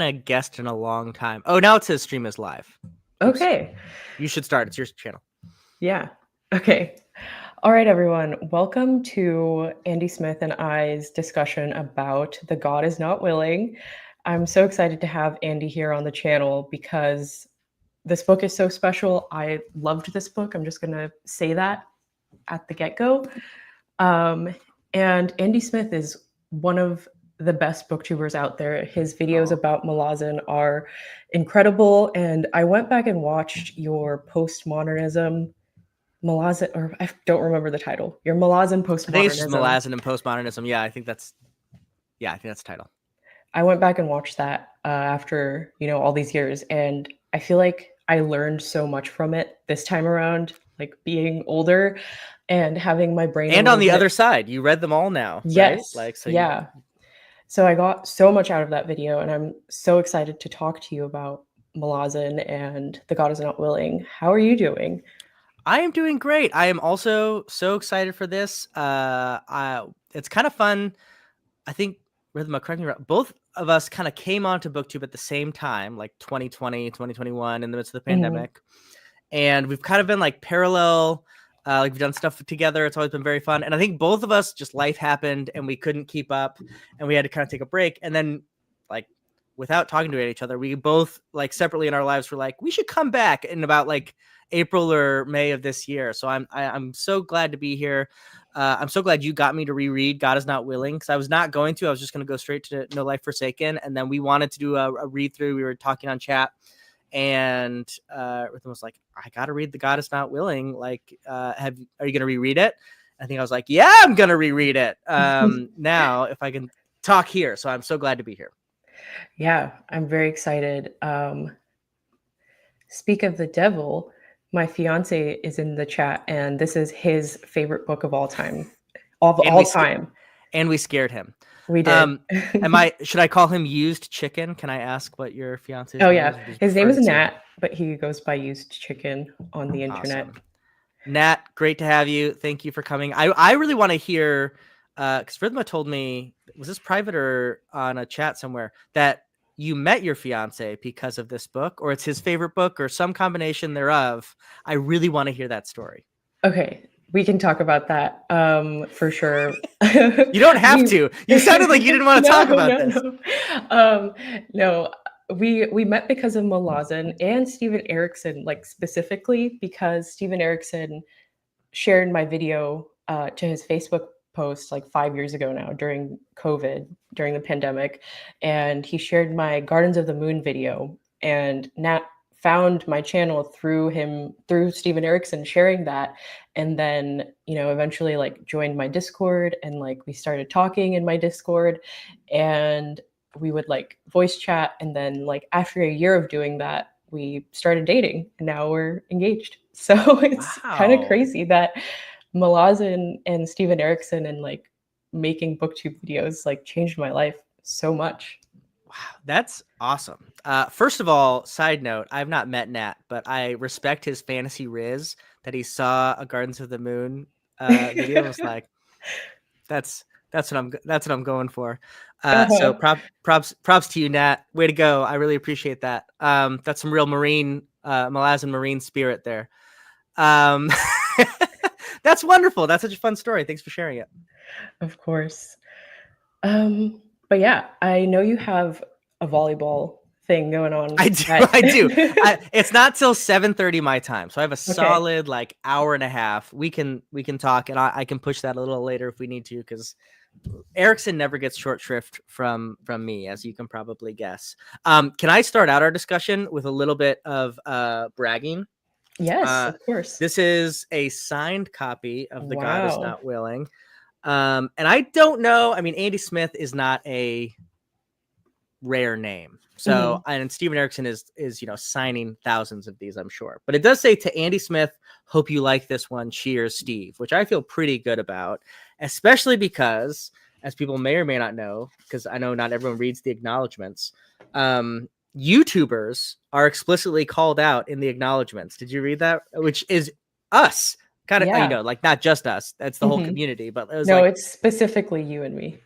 A guest in a long time. Oh, now it says stream is live. Oops. Okay. You should start. It's your channel. Yeah. Okay. All right, everyone. Welcome to Andy Smith and I's discussion about The God Is Not Willing. I'm so excited to have Andy here on the channel because this book is so special. I loved this book. I'm just going to say that at the get-go. And Andy Smith is one of the best booktubers out there. His videos about Malazan are incredible. And I went back and watched your Postmodernism, Malazan, or I don't remember the title. Your Malazan Postmodernism. I think it's just Malazan and Postmodernism. Yeah, I think that's the title. I went back and watched that after, all these years. And I feel like I learned so much from it this time around, like being older and having my brain. And on the other side, you read them all now. Yes. Right? Yeah. So I got so much out of that video, and I'm so excited to talk to you about Malazan and The God Is Not Willing. How are you doing? I am doing great. I am also so excited for this. It's kind of fun. I think, Rhythma, correct me, both of us kind of came onto BookTube at the same time, like 2020, 2021, in the midst of the pandemic. And we've kind of been like parallel, like we've done stuff together. It's always been very fun. And I think both of us, just life happened and we couldn't keep up and we had to kind of take a break. And then like without talking to each other, we both like separately in our lives were like, we should come back in about like April or May of this year. So I'm so glad to be here. I'm so glad you got me to reread God Is Not Willing, because I was not going to. I was just going to go straight to No Life Forsaken. And then we wanted to do a read through. We were talking on chat. And Rhythm was like, I gotta read The God Is Not Willing. Like, are you gonna reread it? I think I was like, yeah, I'm gonna reread it. Now, if I can talk here. So I'm so glad to be here. Yeah, I'm very excited. Speak of the devil, my fiance is in the chat, and this is his favorite book of all time. And we scared him. We did. Should I call him Used Chicken? Can I ask what your fiance's name is? His name is Nat, but he goes by Used Chicken on the internet. Awesome. Nat, great to have you. Thank you for coming. I really want to hear, because Rhythma told me, was this private or on a chat somewhere, that you met your fiance because of this book, or it's his favorite book, or some combination thereof. I really want to hear that story. Okay. We can talk about that for sure. You don't have to. You sounded like you didn't want to talk about this. No, we met because of Malazan and Steven Erikson, like specifically because Steven Erikson shared my video to his Facebook post like 5 years ago now during COVID, during the pandemic. And he shared my Gardens of the Moon video, and Nat found my channel through Steven Erikson sharing that. And then, eventually like joined my Discord, and like we started talking in my Discord, and we would like voice chat. And then like after a year of doing that, we started dating, and now we're engaged. So it's kind of crazy that Malazan and Steven Erikson and like making booktube videos like changed my life so much. Wow, that's awesome. First of all, side note, I've not met Nat, but I respect his fantasy riz that he saw a Gardens of the Moon video. I was like, that's what I'm going for. So props to you, Nat. Way to go. I really appreciate that. That's some real Malazan Marine spirit there. That's wonderful. That's such a fun story. Thanks for sharing it. Of course. But yeah, I know you have a volleyball thing going on. I do. It's not till 7:30 my time, so I have a solid like hour and a half. We can talk, and I can push that a little later if we need to, because Erikson never gets short shrift from me, as you can probably guess. Can I start out our discussion with a little bit of bragging? Yes, of course. This is a signed copy of The God Is Not Willing. And I don't know. I mean, Andy Smith is not a rare name. So, and Steven Erikson is signing thousands of these, I'm sure. But it does say, to Andy Smith, hope you like this one. Cheers, Steve, which I feel pretty good about, especially because, as people may or may not know, because I know not everyone reads the acknowledgements, YouTubers are explicitly called out in the acknowledgements. Did you read that? Which is us. Kind of, like not just us. That's the whole community. But it was it's specifically you and me.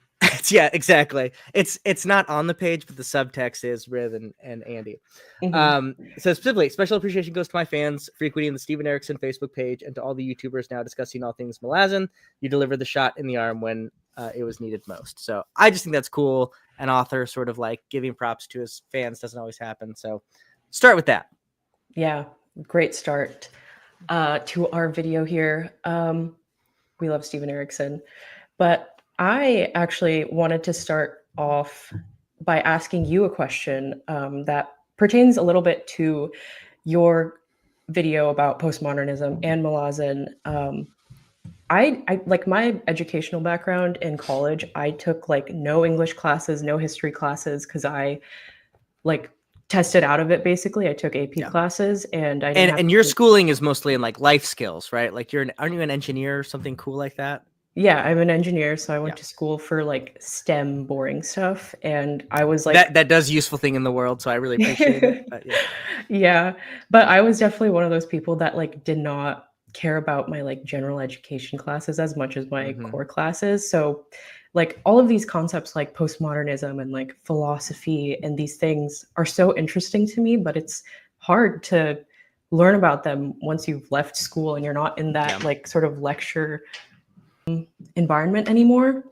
Yeah, exactly. It's not on the page, but the subtext is Riv and Andy. Mhm. So specifically, special appreciation goes to my fans for equating the Steven Erickson Facebook page and to all the YouTubers now discussing all things Malazan. You delivered the shot in the arm when it was needed most. So I just think that's cool. An author sort of like giving props to his fans doesn't always happen. So start with that. Yeah, great start to our video here. We love Steven Erickson. But I actually wanted to start off by asking you a question that pertains a little bit to your video about postmodernism and Malazan. I like my educational background in college. I took like no English classes, no history classes because I like tested out of it. Basically, I took AP Yeah. classes and I didn't And have and to your take. schooling is mostly in like life skills, right? Like aren't you an engineer or something cool like that? Yeah, I'm an engineer, so I Yeah. went to school for like STEM boring stuff, and I was like, That does useful thing in the world, so I really appreciate it. But yeah. yeah, but I was definitely one of those people that like did not care about my like general education classes as much as my Mm-hmm. core classes. So like all of these concepts like postmodernism and like philosophy and these things are so interesting to me, but it's hard to learn about them once you've left school and you're not in Yeah. that like sort of lecture environment anymore.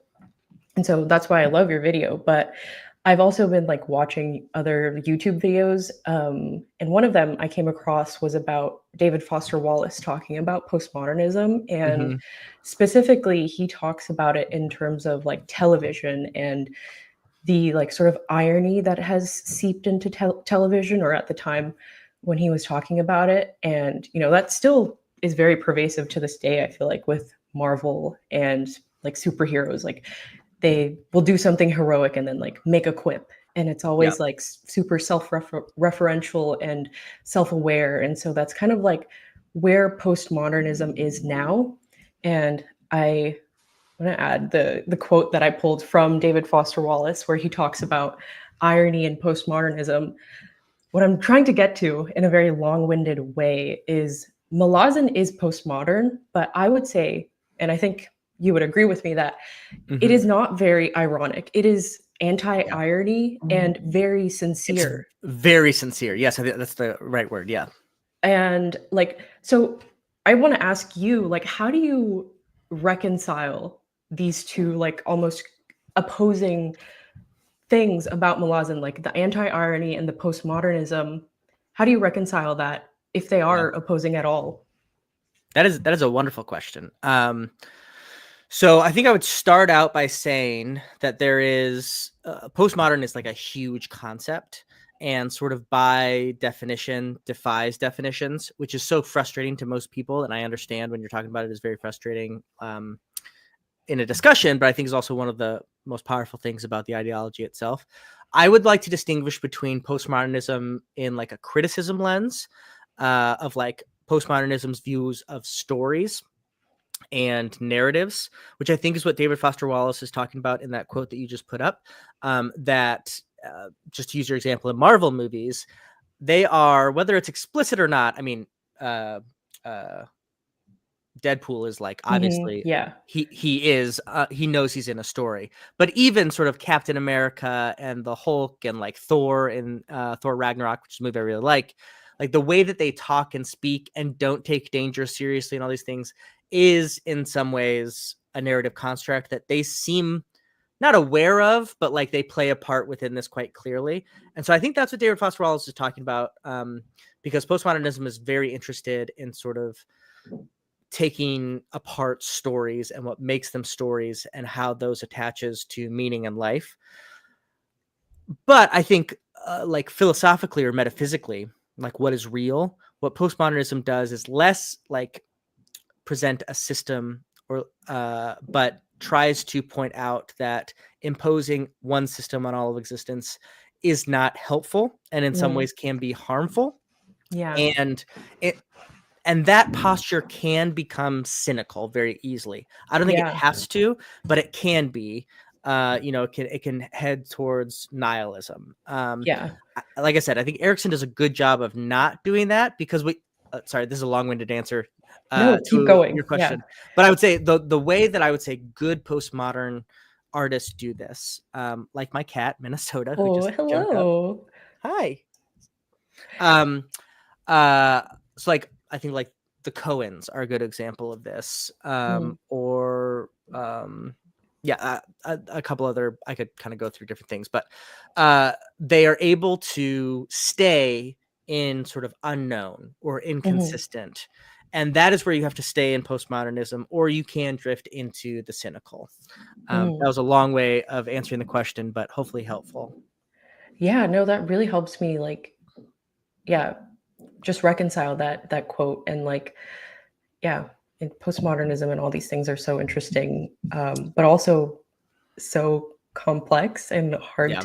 And so that's why I love your video. But I've also been like watching other YouTube videos. And one of them I came across was about David Foster Wallace talking about postmodernism. And Mm-hmm. specifically, he talks about it in terms of like television and the like sort of irony that has seeped into television, or at the time when he was talking about it. And, you know, that still is very pervasive to this day, I feel like, with Marvel and like superheroes. Like they will do something heroic and then like make a quip, and it's Yeah. always like super self-referential and self-aware. And so that's kind of like where postmodernism is now. And I want to add the quote that I pulled from David Foster Wallace, where he talks about irony and postmodernism. What I'm trying to get to in a very long-winded way is Malazan is postmodern, but I would say, and I think you would agree with me, that it Mm-hmm. is not very ironic. It is Yeah. anti-irony and very It's sincere. very sincere. Yes, I think that's the right word. Yeah. And like, so I want to ask you, like, how do you reconcile these two, like, almost opposing things about Malazan, like the anti-irony and the postmodernism? How do you reconcile that if they Yeah. are opposing at all? That is a wonderful question. So I think I would start out by saying that there is postmodern is like a huge concept and sort of by definition defies definitions, which is so frustrating to most people. And I understand when you're talking about it is very frustrating in a discussion, but I think is also one of the most powerful things about the ideology itself. I would like to distinguish between postmodernism in like a criticism lens of like postmodernism's views of stories and narratives, which I think is what David Foster Wallace is talking about in that quote that you just put up. That just to use your example in Marvel movies, they are, whether it's explicit or not. I mean, uh, uh, Deadpool is like obviously Yeah. he knows he's in a story, but even sort of Captain America and the Hulk and like Thor in Thor Ragnarok, which is a movie I really like the way that they talk and speak and don't take danger seriously and all these things is in some ways a narrative construct that they seem not aware of, but like they play a part within this quite clearly. And so I think that's what David Foster Wallace is talking about, because postmodernism is very interested in sort of taking apart stories and what makes them stories and how those attaches to meaning and life. But I think like philosophically or metaphysically, like what is real, what postmodernism does is less like present a system or but tries to point out that imposing one system on all of existence is not helpful and in some Mm, ways can be harmful. yeah. And it and that posture can become cynical very easily. I don't think it Yeah. has to, but it can be. It can head towards nihilism. Yeah. Like I said, I think Erickson does a good job of not doing that because we. Sorry, this is a long-winded answer No, keep to going. your Yeah. question, but I would say the way that I would say good postmodern artists do this, like my cat Minnesota, who Oh, just jumped up. hello. Hi. Um, uh, so like I think like the Coens are a good example of this, Mm, or yeah, a couple other. I could kind of go through different things, but they are able to stay in sort of unknown or mhm, inconsistent. And that is where you have to stay in postmodernism, or you can drift into the cynical. That mm. was a long way of answering the question, but hopefully helpful. Yeah, no, that really helps me, like, yeah, just reconcile that quote and, like, yeah, and postmodernism and all these things are so interesting, but also so complex and Yeah.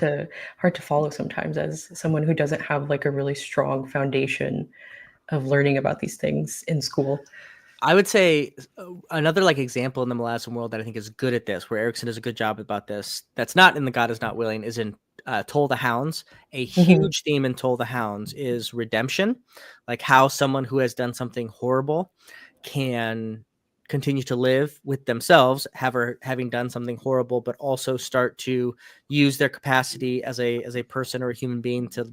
hard to follow sometimes as someone who doesn't have, like, a really strong foundation of learning about these things in school. I would say another like example in the Malazan world that I think is good at this, where Erickson does a good job about this. That's not in the God is Not Willing, is in Toll the Hounds. A Mhm, huge theme in Toll the Hounds is redemption, like how someone who has done something horrible can continue to live with themselves, having done something horrible, but also start to use their capacity as a person or a human being to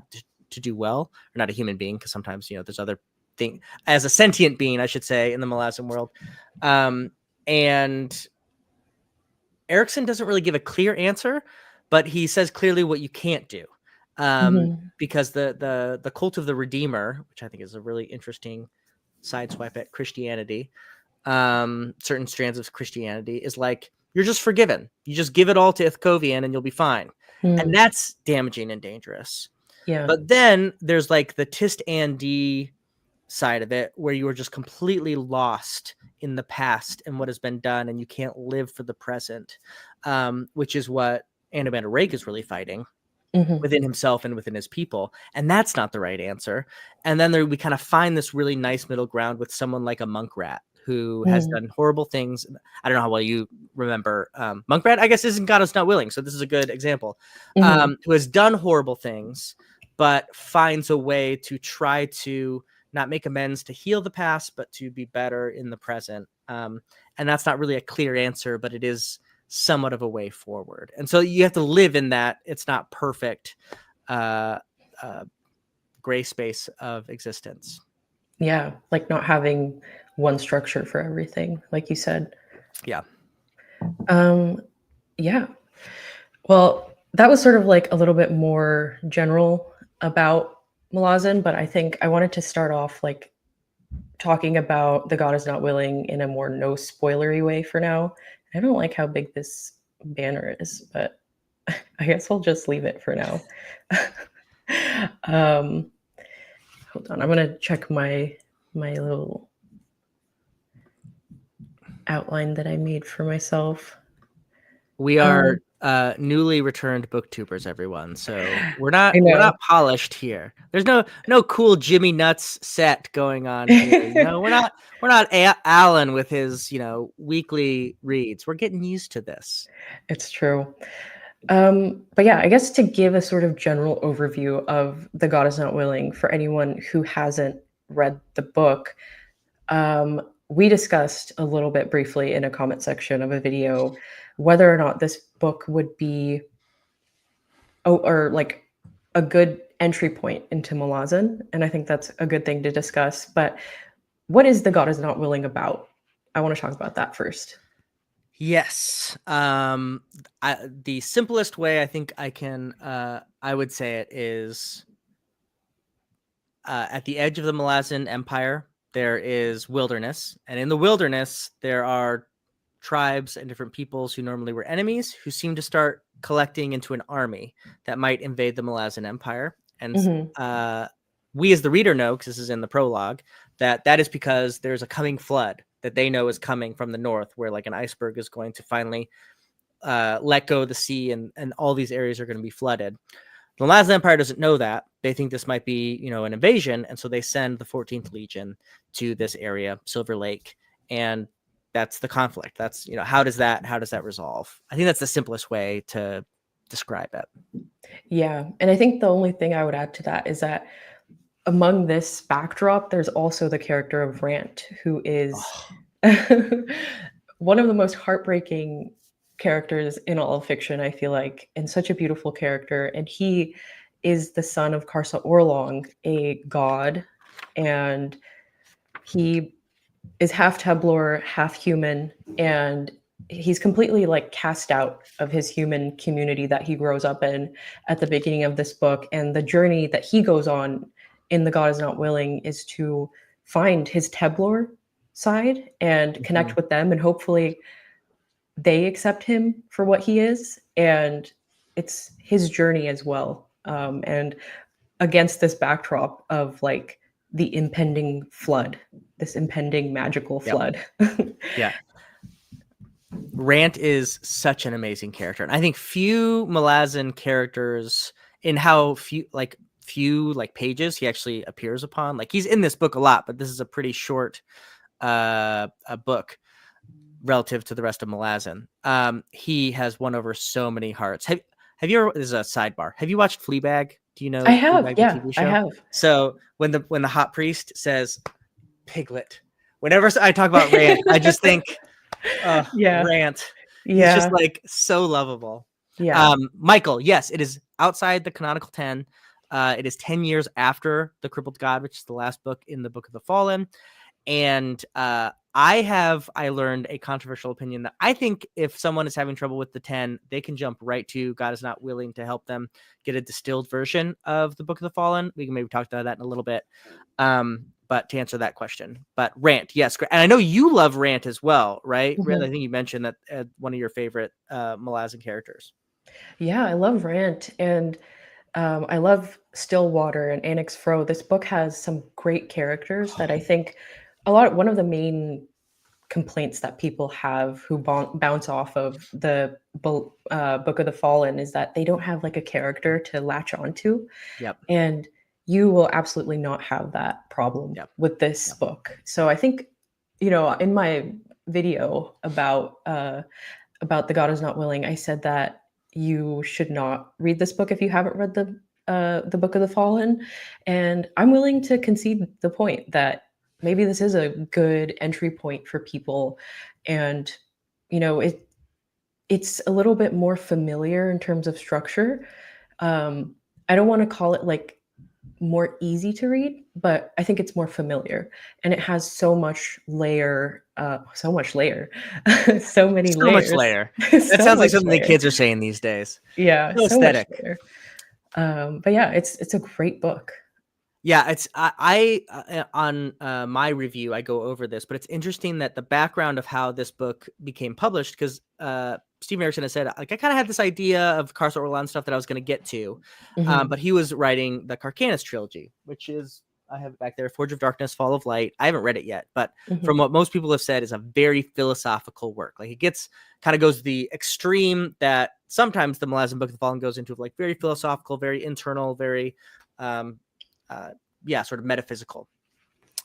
do well, or not a human being, because sometimes there's other thing as a sentient being, I should say, in the Malazan world. And Erickson doesn't really give a clear answer, but he says clearly what you can't do. mhm, Because the cult of the Redeemer, which I think is a really interesting sideswipe at Christianity, certain strands of Christianity, is like you're just forgiven. You just give it all to Ithkovian and you'll be fine. And mm, that's damaging and dangerous. yeah, But then there's like the Tist and D side of it where you are just completely lost in the past and what has been done and you can't live for the present, which is what Anna Rake is really fighting mhm, within himself and within his people, and that's not the right answer. And then we kind of find this really nice middle ground with someone like a monk rat who has mm, done horrible things. I don't know how well you remember monk rat. I guess isn't God is Not Willing, so this is a good example. mhm, Who has done horrible things but finds a way to try to not make amends, to heal the past, but to be better in the present. And that's not really a clear answer, but it is somewhat of a way forward. And so you have to live in that it's not perfect uh, uh, gray space of existence. yeah, like, not having one structure for everything, like you said. Yeah. Um, yeah. Well, that was sort of like a little bit more general about Malazan, but I think I wanted to start off like talking about The God is Not Willing in a more no spoilery way for now. I don't like how big this banner is, but I guess I'll just leave it for now. um, hold on, I'm gonna check my little outline that I made for myself. We are Um, newly returned booktubers, everyone. So we're I not we're know. not polished here. There's no cool Jimmy Nuts set going on here. We're not Alan with his weekly reads. We're getting used to this. It's true. But yeah, I guess to give a sort of general overview of The God is Not Willing for anyone who hasn't read the book, we discussed a little bit briefly in a comment section of a video whether or not this book would be or like a good entry point into Malazan, and I think that's a good thing to discuss. But what is The God is Not Willing about? I want to talk about that first. Yes. The simplest way I think I would say it is at the edge of the Malazan Empire, there is wilderness. And in the wilderness, there are tribes and different peoples who normally were enemies who seem to start collecting into an army that might invade the Malazan Empire. And Hmm. uh, we, as the reader, know, because this is in the prologue, that is because there's a coming flood that they know is coming from the north, where like an iceberg is going to finally let go of the sea, and all these areas are going to be flooded. The Malazan Empire doesn't know that. They think this might be, an invasion, and so they send the 14th Legion to this area, Silver Lake, and that's the conflict. That's how does that resolve? I think that's the simplest way to describe it. Yeah, and I think the only thing I would add to that is that among this backdrop, there's also the character of Rant, who is Oh, one of the most heartbreaking characters in all of fiction, I feel like, and such a beautiful character. And he is the son of Karsa Orlong, a god, and he is half Teblor, half human, and he's completely like cast out of his human community that he grows up in at the beginning of this book. And the journey that he goes on in The God Is Not Willing is to find his Teblor side and connect with them, and hopefully they accept him for what he is. And it's his journey as well. And against this backdrop of like the impending flood, this impending magical flood. Yeah. Rant is such an amazing character. And I think few Malazan characters in how few pages he actually appears upon. Like he's in this book a lot, but this is a pretty short a book relative to the rest of Malazan. He has won over so many hearts. Have you ever, this is a sidebar, have you watched Fleabag? Do you know I have, Fleabag, yeah, the TV I show? have. So when the hot priest says piglet, whenever I talk about Rant, I just think Yeah. Rant. Yeah. He's just like so lovable. Yeah. Michael, yes, it is outside the canonical 10. It is 10 years after The Crippled God, which is the last book in the Book of the Fallen. And I learned a controversial opinion that I think if someone is having trouble with the 10, they can jump right to God Is Not Willing to help them get a distilled version of the Book of the Fallen. We can maybe talk about that in a little bit. But to answer that question, but Rant, yes. And I know you love Rant as well, right? Mhm. I think you mentioned that one of your favorite Malazan characters. Yeah, I love Rant, and I love Stillwater and Annex Fro. This book has some great characters that I think one of the main complaints that people have who bounce off of the Book of the Fallen is that they don't have like a character to latch onto. Yep. And you will absolutely not have that problem with this book. So I think, in my video about The God Is Not Willing, I said that you should not read this book if you haven't read the Book of the Fallen. And I'm willing to concede the point that maybe this is a good entry point for people. And, it's a little bit more familiar in terms of structure. I don't want to call it like more easy to read, but I think it's more familiar, and it has so much layer, so many layers. So much layer. That So sounds like much something the layer. kids are saying these days. Yeah, So so much aesthetic. layer. But yeah, it's a great book. Yeah, it's on my review, I go over this, but it's interesting that the background of how this book became published, because Stephen Erickson has said, like, I kind of had this idea of Karsa Orlan stuff that I was going to get to, but he was writing the Carcanus trilogy, which is, I have it back there, Forge of Darkness, Fall of Light. I haven't read it yet, but from what most people have said, is a very philosophical work. Like, it goes to the extreme that sometimes the Malazan Book of the Fallen goes into, like very philosophical, very internal, very sort of metaphysical.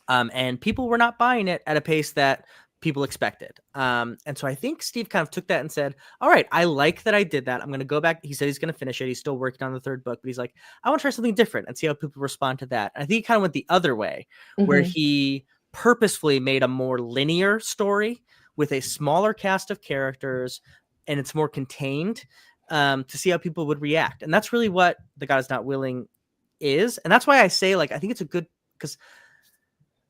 And people were not buying it at a pace that people expected. And so I think Steve kind of took that and said, all right, I like that I did that. I'm going to go back. He said he's going to finish it. He's still working on the third book, but he's like, I want to try something different and see how people respond to that. And I think he kind of went the other way, where he purposefully made a more linear story with a smaller cast of characters, and it's more contained, to see how people would react. And that's really what The God Is Not Willing is. And that's why I say, like, I think it's a good, because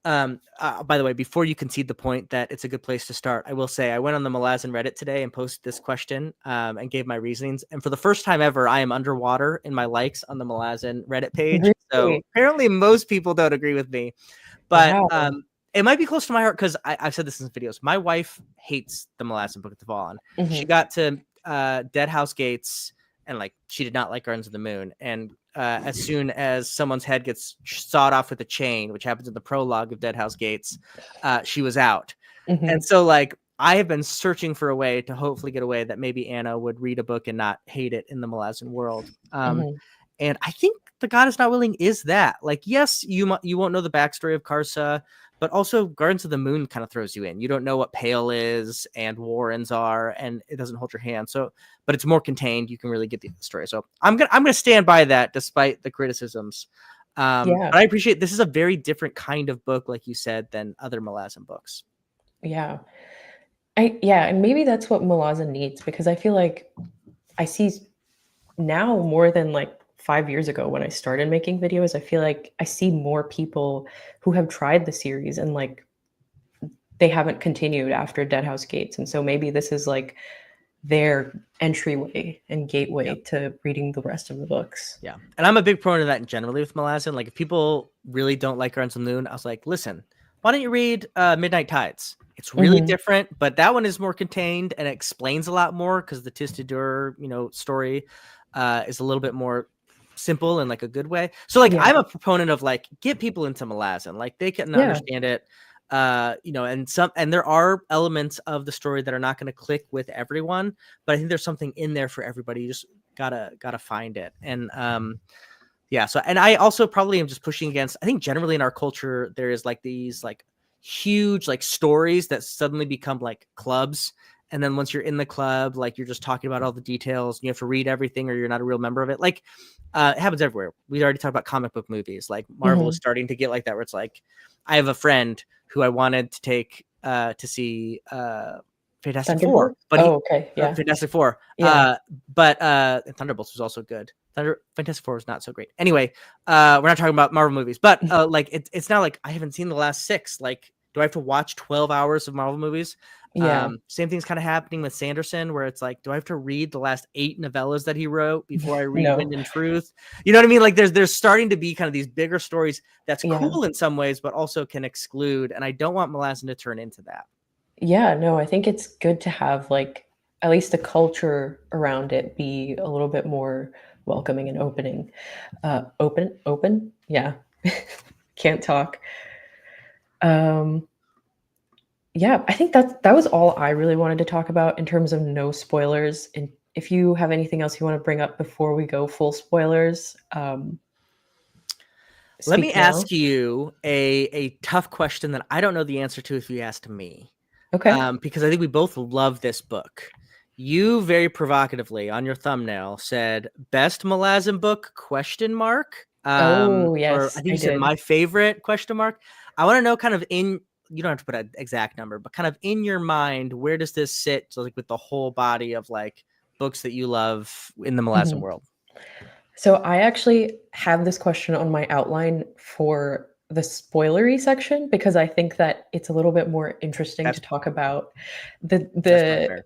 by the way, before you concede the point that it's a good place to start, I will say I went on the Malazan Reddit today and posted this question and gave my reasonings. And for the first time ever, I am underwater in my likes on the Malazan Reddit page. Really? So apparently most people don't agree with me, but it might be close to my heart, because I've said this in videos. My wife hates the Malazan Book of the Fallen. She got to Dead House Gates, and like, she did not like Gardens of the Moon. And as soon as someone's head gets sawed off with a chain, which happens in the prologue of Dead House Gates, she was out. And so, like, I have been searching for a way to hopefully get away that maybe Anna would read a book and not hate it in the Malazan world. And I think The God Is Not Willing is that. Like, yes, you won't know the backstory of Karsa, but also Gardens of the Moon kind of throws you in. You don't know what Pale is and Warrens are, and it doesn't hold your hand. So, but it's more contained. You can really get the story. So I'm gonna stand by that, despite the criticisms. But I appreciate, this is a very different kind of book, like you said, than other Malazan books. Yeah. And maybe that's what Malazan needs, because I feel like I see now more than like 5 years ago when I started making videos. I feel like I see more people who have tried the series and like they haven't continued after Deadhouse Gates, and so maybe this is like their entryway and Yeah. gateway to reading the rest of the books. Yeah. And I'm a big proponent of that generally with Malazan. Like if people really don't like Guardians of the Moon, I was like, listen, why don't you read Midnight Tides? It's really Mhm. different, but that one is more contained and it explains a lot more because the Tistadur, story is a little bit more simple in like a good way. So like Yeah. I'm a proponent of like get people into Malazan. Like they can Yeah. understand it. And there are elements of the story that are not going to click with everyone, but I think there's something in there for everybody. You just gotta find it. And so and I also probably am just pushing against, I think generally in our culture there is like these like huge like stories that suddenly become like clubs, and then once you're in the club, like you're just talking about all the details and you have to read everything or you're not a real member of it. Like it happens everywhere. We already talked about comic book movies. Like Marvel is Mhm. starting to get like that, where it's like I have a friend who I wanted to take to see Fantastic Four, Thunderbolt? but Oh, okay. Yeah. Fantastic Four. Yeah. But Thunderbolts was also good. Fantastic Four was not so great. Anyway, we're not talking about Marvel movies, but like it's now like I haven't seen the last 6. Like, do I have to watch 12 hours of Marvel movies? Yeah. Same thing's kind of happening with Sanderson, where it's like, do I have to read the last 8 novellas that he wrote before I read No. Wind and Truth? You know what I mean? Like, there's starting to be kind of these bigger stories that's Yeah. cool in some ways, but also can exclude. And I don't want Malazan to turn into that. Yeah, no, I think it's good to have, like, at least the culture around it be a little bit more welcoming and opening. Open? Yeah. Can't talk. Um, yeah, I think that was all I really wanted to talk about in terms of no spoilers, and if you have anything else you wanna bring up before we go full spoilers, Let me speak now. ask you a tough question that I don't know the answer to if you asked me, Okay. because I think we both love this book. You very provocatively on your thumbnail said best Malazan book question mark. Oh, Or I yes, think I you said did. my favorite question mark. I want to know kind of in, you don't have to put an exact number, but kind of in your mind, where does this sit? So like with the whole body of like books that you love in the Malazan Mhm. world. So I actually have this question on my outline for the spoilery section because I think that it's a little bit more interesting to That's talk about the that's really the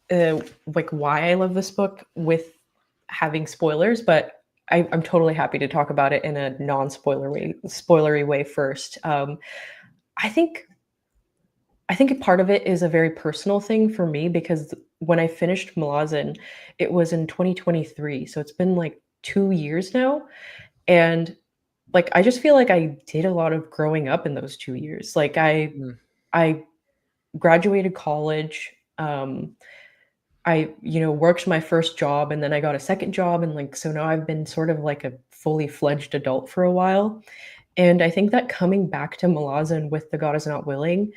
fair. like why I love this book with having spoilers, but I'm totally happy to talk about it in a spoilery way first. I think I think a part of it is a very personal thing for me because when I finished Malazan, it was in 2023, so it's been like 2 years now, and like I just feel like I did a lot of growing up in those 2 years. Like Mm, I graduated college. I, worked my first job and then I got a second job. And like, so now I've been sort of like a fully fledged adult for a while. And I think that coming back to Malazan with The God Is Not Willing,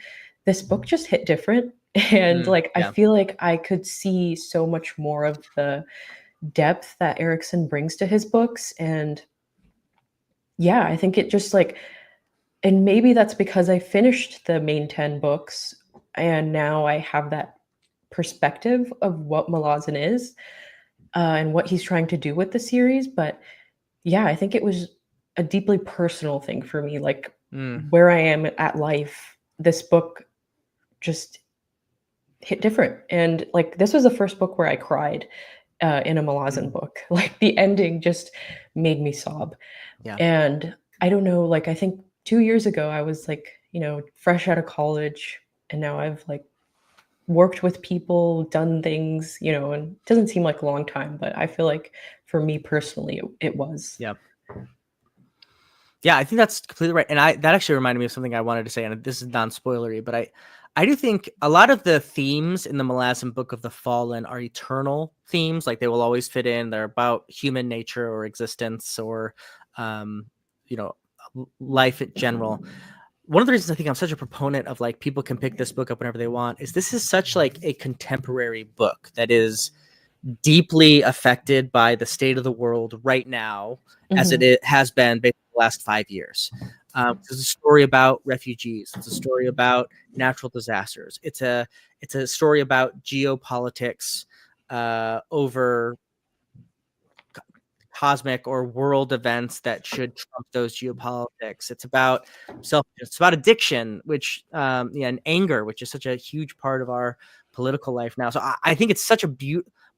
this book just hit different. And like, I yeah. feel like I could see so much more of the depth that Erickson brings to his books. And yeah, I think it just like, and maybe that's because I finished the main 10 books and now I have that perspective of what Malazan is, and what he's trying to do with the series. But yeah, I think it was a deeply personal thing for me. Like Mm, where I am at life, this book just hit different. And like this was the first book where I cried in a Malazan mm, book. Like the ending just made me sob. yeah. And I don't know, like I think 2 years ago I was like, fresh out of college, and now I've like worked with people, done things, and it doesn't seem like a long time, but I feel like for me personally, it was. Yeah. Yeah, I think that's completely right. And that actually reminded me of something I wanted to say, and this is non-spoilery, but I do think a lot of the themes in the Malazan Book of the Fallen are eternal themes. Like they will always fit in. They're about human nature or existence or um, you know, life in general. One of the reasons I think I'm such a proponent of like people can pick this book up whenever they want is this is such like a contemporary book that is deeply affected by the state of the world right now, as Mhm. it has been basically the last 5 years. It's a story about refugees. It's a story about natural disasters. It's a story about geopolitics over cosmic or world events that should trump those geopolitics. It's about it's about addiction, which and anger, which is such a huge part of our political life now. So I think it's such a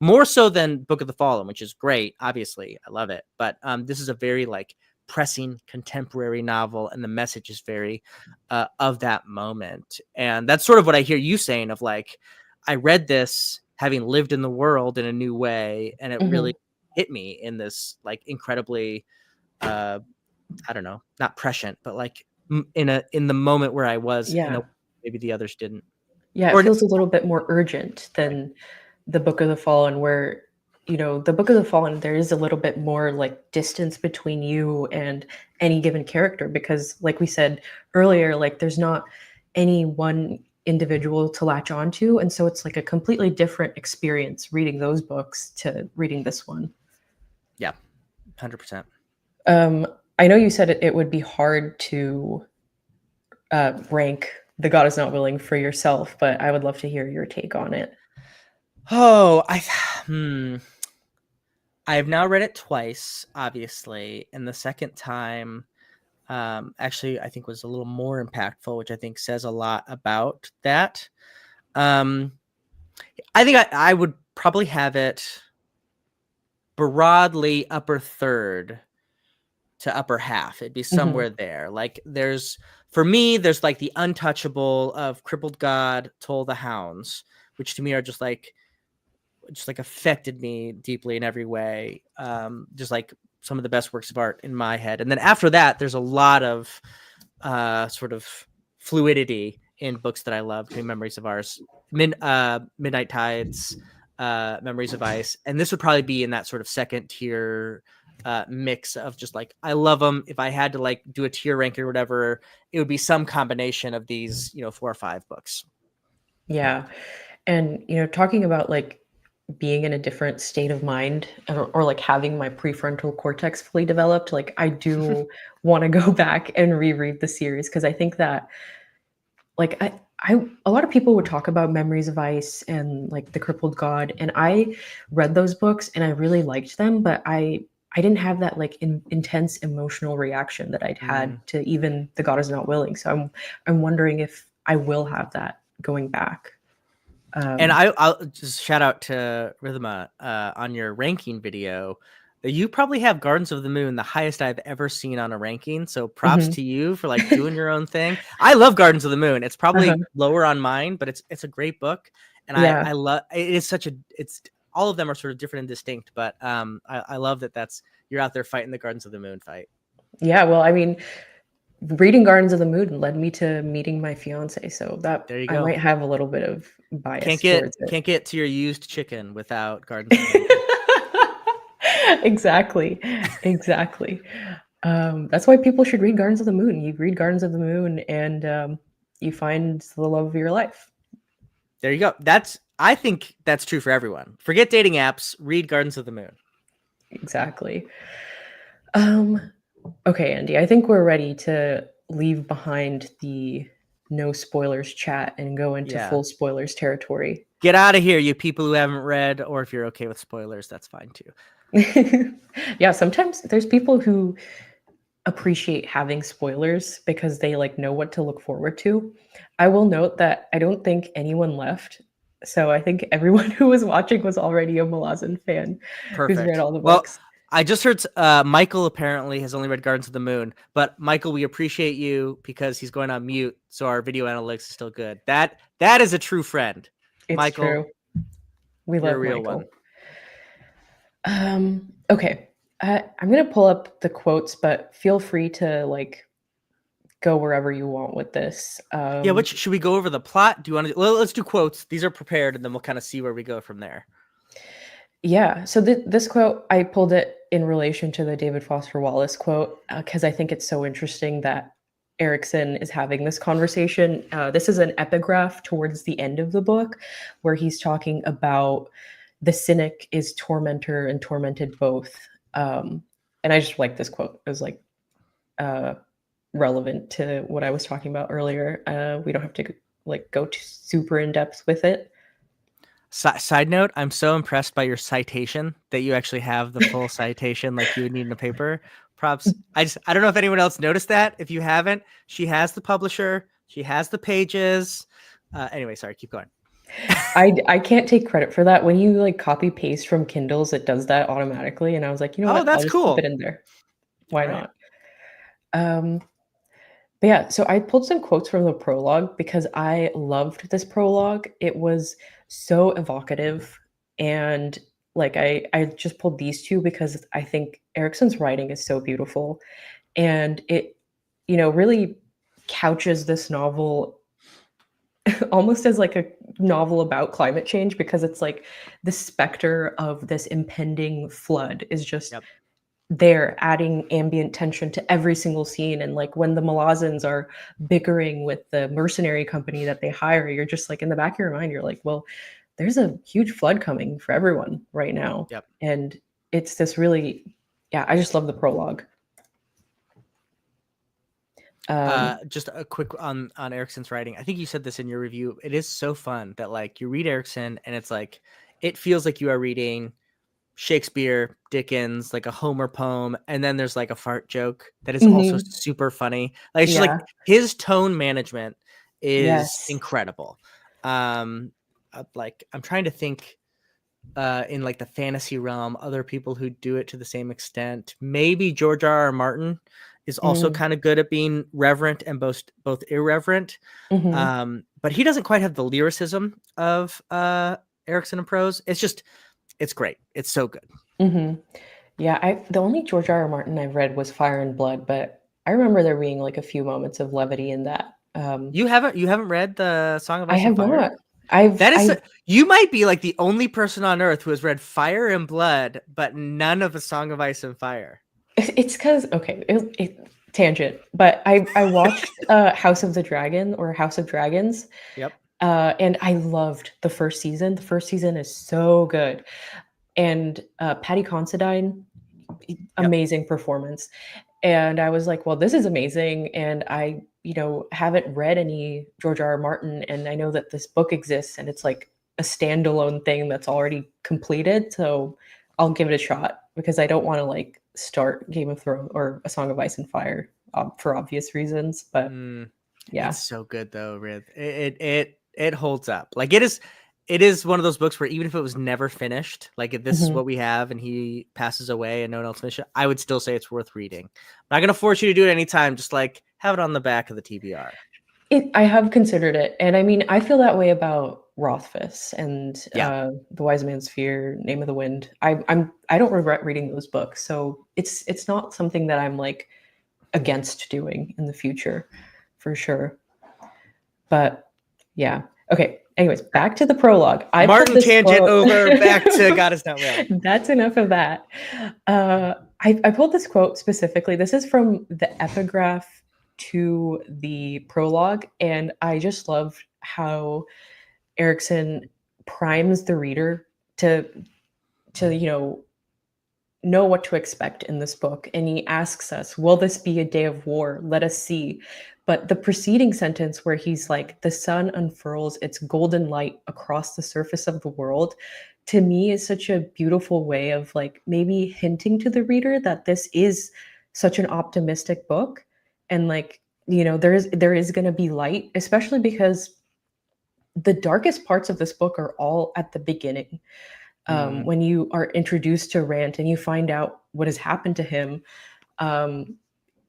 more so than Book of the Fallen, which is great. Obviously, I love it, but this is a very like pressing contemporary novel, and the message is very of that moment. And that's sort of what I hear you saying of like, I read this having lived in the world in a new way, and it really hit me in this like incredibly I don't know, not prescient, but like in the moment where I was in a maybe the others didn't. Yeah, it Or feels a little bit more urgent than the Book of the Fallen, where, the Book of the Fallen, there is a little bit more like distance between you and any given character because, like we said earlier, like there's not any one individual to latch onto. And so it's like a completely different experience reading those books to reading this one. Yeah, 100%. I know you said it would be hard to rank The God Is Not Willing for yourself, but I would love to hear your take on it. Oh, I have now read it twice, obviously, and the second time actually I think was a little more impactful, which I think says a lot about that. I think I would probably have it broadly upper third to upper half. It'd be somewhere there. Like for me, there's like the untouchable of Crippled God, Toll the Hounds, which to me are just like affected me deeply in every way. Just like some of the best works of art in my head. And then after that, there's a lot of sort of fluidity in books that I love. Memories of Ours, Midnight Tides, Memories of Ice. And this would probably be in that sort of second tier mix of just like, I love them. If I had to like do a tier ranking or whatever, it would be some combination of these, 4 or 5 books. Yeah. And, talking about like being in a different state of mind or like having my prefrontal cortex fully developed, like I do want to go back and reread the series because I think that like a lot of people would talk about Memories of Ice and like The Crippled God, and I read those books and I really liked them, but I didn't have that like intense emotional reaction that I'd had to even The God Is Not Willing. So I'm wondering if I will have that going back. And I'll just shout out to Rhythma on your ranking video. You probably have Gardens of the Moon the highest I've ever seen on a ranking. So props to you for like doing your own thing. I love Gardens of the Moon. It's probably lower on mine, but it's a great book. And I love it. Is such it's all of them are sort of different and distinct, but I love that you're out there fighting the Gardens of the Moon fight. Yeah, well, I mean, reading Gardens of the Moon led me to meeting my fiance, so that there you I go. might have a little bit of bias towards it. Can't get to your used chicken without Gardens of the Moon. Exactly. That's why people should read Gardens of the Moon. You read Gardens of the Moon and you find the love of your life. There you go. I think that's true for everyone. Forget dating apps, read Gardens of the Moon. Exactly. Okay, Andy, I think we're ready to leave behind the no spoilers chat and go into full spoilers territory. Get out of here, you people who haven't read, or if you're okay with spoilers, that's fine too. Yeah, sometimes there's people who appreciate having spoilers because they like know what to look forward to. I will note that I don't think anyone left. So I think everyone who was watching was already a Malazan fan who's read all the books. Well, I just heard Michael apparently has only read Gardens of the Moon, but Michael, we appreciate you because he's going on mute, so our video analytics is still good. That is a true friend. It's Michael, true. We love a real Michael. One. Okay. I'm gonna pull up the quotes, but feel free to like go wherever you want with this. Yeah, should we go over the plot? Do you want to? Well, let's do quotes. These are prepared, and then we'll kind of see where we go from there. Yeah. So this quote, I pulled it in relation to the David Foster Wallace quote because I think it's so interesting that Erikson is having this conversation. This is an epigraph towards the end of the book where he's talking about the cynic is tormentor and tormented both. And I just like this quote. It was like, relevant to what I was talking about earlier. We don't have to like go super in depth with it. Side note, I'm so impressed by your citation that you actually have the full citation like you would need in a paper. Props. I don't know if anyone else noticed that. If you haven't, she has the publisher, she has the pages. Anyway, sorry, keep going. I can't take credit for that. When you like copy paste from Kindles, it does that automatically. And I was like, you know Oh, what? I'll that's just keep it cool. in there. Why All right. not? But yeah, so I pulled some quotes from the prologue because I loved this prologue. It was so evocative, and like I just pulled these two because I think Erickson's writing is so beautiful, and it really couches this novel almost as like a novel about climate change, because it's like the specter of this impending flood is just Yep. there, adding ambient tension to every single scene. And like when the Malazans are bickering with the mercenary company that they hire, you're just like, in the back of your mind, you're like, well, there's a huge flood coming for everyone right now. Yep. And it's this really, yeah, I just love the prologue. Just a quick on Erickson's writing. I think you said this in your review. It is so fun that like you read Erickson and it's like it feels like you are reading Shakespeare, Dickens, like a Homer poem, and then there's like a fart joke that is also mhm, super funny. Like it's just yeah, like his tone management is yes. incredible. Like I'm trying to think in like the fantasy realm, other people who do it to the same extent. Maybe George R. R. Martin is also Mm, kind of good at being reverent and both irreverent. mhm, But he doesn't quite have the lyricism of Erickson and prose. It's great. It's so good. mhm. Yeah, the only George R. R. Martin I've read was Fire and Blood, but I remember there being like a few moments of levity in that. You haven't read the Song of I Ice and have Fire? not. I've That is I've you might be like the only person on earth who has read Fire and Blood, but none of the Song of Ice and Fire. it's because okay, tangent, but I watched House of the Dragon or House of Dragons, Yep. and I loved the first season. The first season is so good, and Patty Considine, Yep. amazing performance. And I was like, well, this is amazing. And I, haven't read any George R. R. Martin, and I know that this book exists and it's like a standalone thing that's already completed. So I'll give it a shot because I don't want to like start Game of Thrones or A Song of Ice and Fire for obvious reasons. But Mm, yeah. it's so good though, Rith. It holds up. Like it is one of those books where even if it was never finished, like if this is Mhm. what we have and he passes away and no one else finishes it, I would still say it's worth reading. I'm not gonna force you to do it anytime. Just like have it on the back of the TBR. I have considered it, and I mean, I feel that way about Rothfuss and Yeah. The Wise Man's Fear, Name of the Wind. I don't regret reading those books, so it's not something that I'm like against doing in the future, for sure. But yeah, okay. Anyways, back to the prologue. I pulled Martin this tangent quote. over back to God is not real. That's enough of that. I pulled this quote specifically. This is from the epigraph to the prologue, and I just loved how Erickson primes the reader to know what to expect in this book. And he asks us, will this be a day of war? Let us see. But the preceding sentence, where he's like, the sun unfurls its golden light across the surface of the world, to me is such a beautiful way of like maybe hinting to the reader that this is such an optimistic book. And like, there is going to be light, especially because the darkest parts of this book are all at the beginning, Mm, when you are introduced to Rant and you find out what has happened to him. um,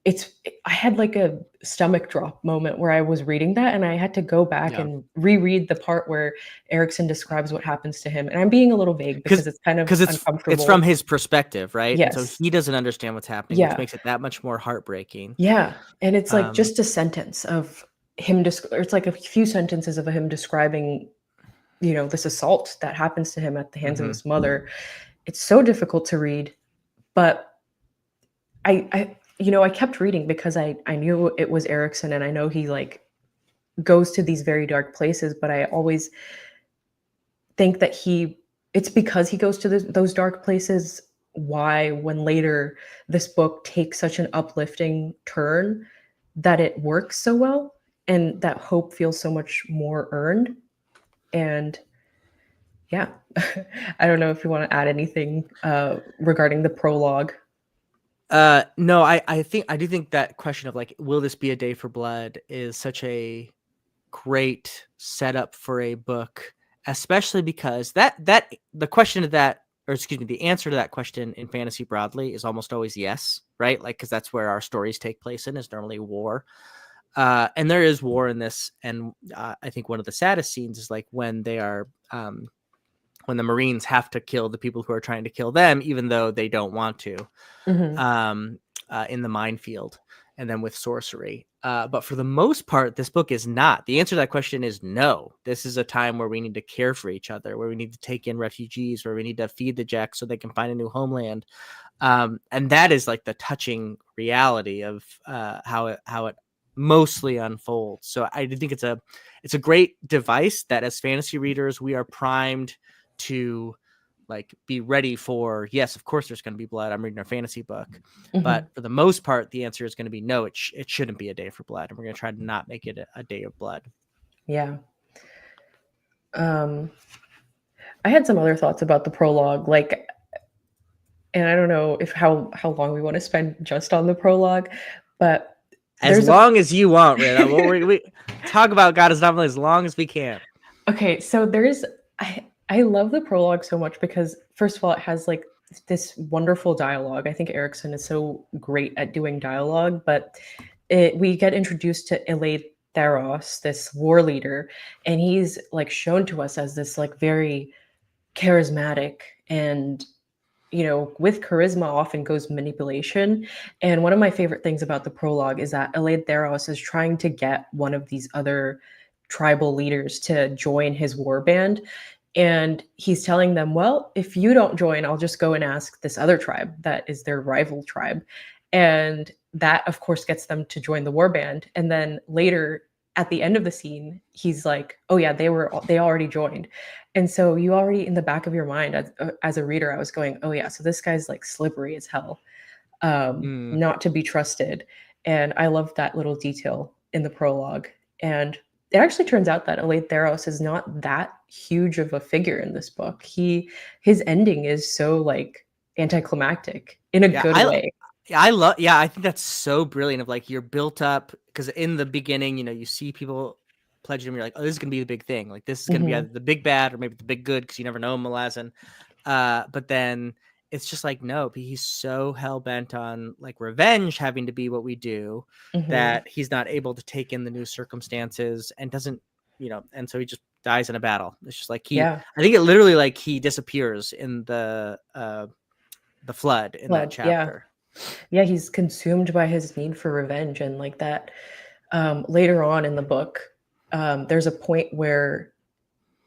I had like a stomach drop moment where I was reading that and I had to go back yeah. and reread the part where Erickson describes what happens to him. And I'm being a little vague Because because it's kind of because it's from uncomfortable. his perspective, right? And so Yes. he doesn't understand what's happening, which Yeah. makes it that much more heartbreaking. Yeah. And it's like Um, just a sentence of him, or it's like a few sentences of him describing, this assault that happens to him at the hands of mhm. his mother. It's so difficult to read, but I kept reading because I knew it was Erickson, and I know he like goes to these very dark places, but I always think that it's because he goes to those dark places why, when later this book takes such an uplifting turn, that it works so well, and that hope feels so much more earned. And yeah, I don't know if you want to add anything regarding the prologue. No, I do think that question of like, will this be a day for blood is such a great setup for a book, especially because that the question of that, or excuse me, the answer to that question in fantasy broadly is almost always yes, right? Like, because that's where our stories take place in, is normally war. And there is war in this, and I think one of the saddest scenes is like when they are when the Marines have to kill the people who are trying to kill them, even though they don't want to, Hmm. um, in the minefield, and then with sorcery. But for the most part, this book is not. The answer to that question is no. This is a time where we need to care for each other, where we need to take in refugees, where we need to feed the Jacks so they can find a new homeland. And that is like the touching reality of how it mostly unfolds. So I do think it's a great device that as fantasy readers we are primed to like be ready for. Yes, of course there's going to be blood. I'm reading a fantasy book, Hmm. but for the most part the answer is going to be no. It shouldn't be a day for blood, and we're going to try to not make it a day of blood. Yeah. Um, I had some other thoughts about the prologue, like, and I don't know if how long we want to spend just on the prologue, but As there's a long as you want, Rita. We talk about God as novel as long as we can. okay, so there's I love the prologue so much because first of all, it has like this wonderful dialogue. I think Erickson is so great at doing dialogue, but we get introduced to Elade Theros, this war leader, and he's like shown to us as this like very charismatic, and with charisma often goes manipulation. And one of my favorite things about the prologue is that Elade Theros is trying to get one of these other tribal leaders to join his war band. And he's telling them, well, if you don't join, I'll just go and ask this other tribe that is their rival tribe. And that, of course, gets them to join the war band. And then later, at the end of the scene, he's like, oh, yeah, they already joined. And so you already in the back of your mind as a reader, I was going, oh yeah, so this guy's like slippery as hell, Mm. not to be trusted. And I love that little detail in the prologue. And it actually turns out that Elade Theros is not that huge of a figure in this book. His ending is so like anticlimactic in a Yeah, good I way. I love. Yeah, I think that's so brilliant. Of like you're built up because in the beginning, you see people pledging them. You're like, oh, this is gonna be the big thing. Like this is gonna be Hmm. either the big bad or maybe the big good because you never know Malazan. But then it's just like no, but he's so hell bent on like revenge having to be what we do Hmm. that he's not able to take in the new circumstances and doesn't, and so he just dies in a battle. It's just like Yeah. I think it literally like he disappears in the flood in that Blood. Yeah. chapter. Yeah. He's consumed by his need for revenge. And like that, later on in the book, there's a point where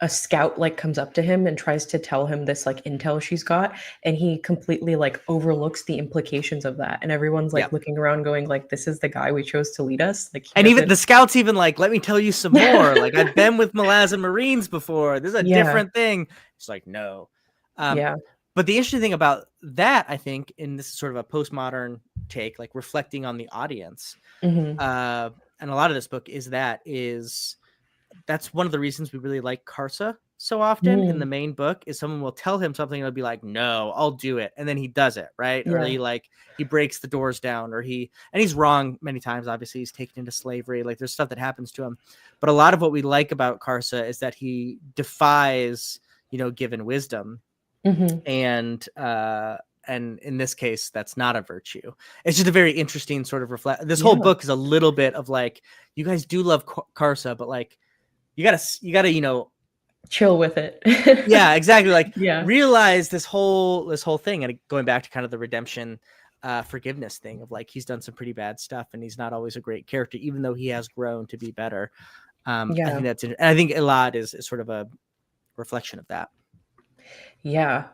a scout like comes up to him and tries to tell him this like intel she's got, and he completely like overlooks the implications of that, and everyone's Yeah. like looking around going like, this is the guy we chose to lead us, like he And even doesn't. the scouts even like, let me tell you some more. Like I've been with Malazan Marines before. This is a Yeah. different thing. It's like, no. Um, Yeah. but the interesting thing about that, I think, and this is sort of a postmodern take, like reflecting on the audience, Hmm. and a lot of this book is that's one of the reasons we really like Karsa so often in the Mm. main book is someone will tell him something and he'll be like, no, I'll do it. And then he does it. Right. Or Yeah. he breaks the doors down and he's wrong many times. Obviously he's taken into slavery. Like there's stuff that happens to him. But a lot of what we like about Karsa is that he defies, given wisdom. Hmm. And in this case, that's not a virtue. It's just a very interesting sort of reflect. This whole Yeah. book is a little bit of like, you guys do love Karsa, but like, you gotta Chill with it. yeah, exactly, like Yeah. realize this whole thing, and going back to kind of the redemption forgiveness thing of like he's done some pretty bad stuff and he's not always a great character even though he has grown to be better. I Yeah. think and I think Elad is sort of a reflection of that. Yeah.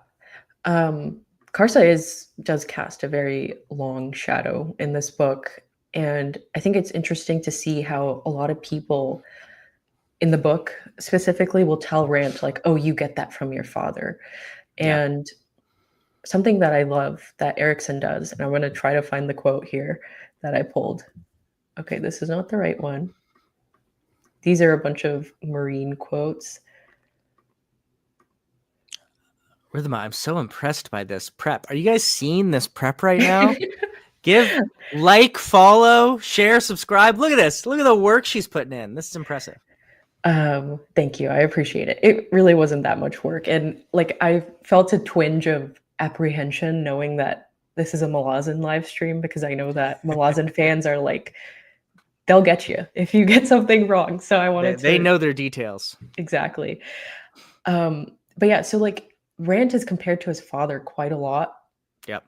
um Karsa is does cast a very long shadow in this book, and I think it's interesting to see how a lot of people in the book specifically will tell Rand like, "Oh, you get that from your father." Yeah. And something that I love that Erickson does, and I'm going to try to find the quote here that I pulled. Okay, this is not the right one. These are a bunch of Marine quotes. Rhythma, I'm so impressed by this prep. Are you guys seeing this prep right now? Give, like, follow, share, subscribe. Look at this. Look at the work she's putting in. This is impressive. Thank you. I appreciate it. It really wasn't that much work. And like I felt a twinge of apprehension knowing that this is a Malazan live stream because I know that Malazan fans are like, they'll get you if you get something wrong. So I wanted They to know their details. exactly. But yeah, so like Rand is compared to his father quite a lot. Yep.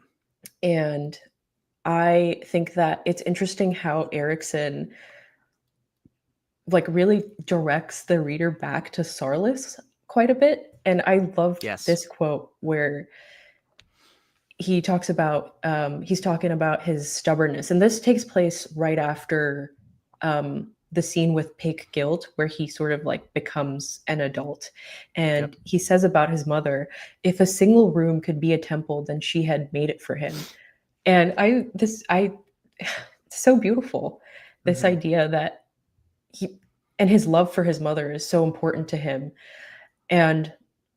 And I think that it's interesting how Erickson like really directs the reader back to Sarlis quite a bit. And I loved Yes. this quote where he talks about he's talking about his stubbornness, and this takes place right after the scene with Pake Guild, where he sort of like becomes an adult, and Yep. he says about his mother, "If a single room could be a temple, then she had made it for him." And it's so beautiful. This idea that he and his love for his mother is so important to him. And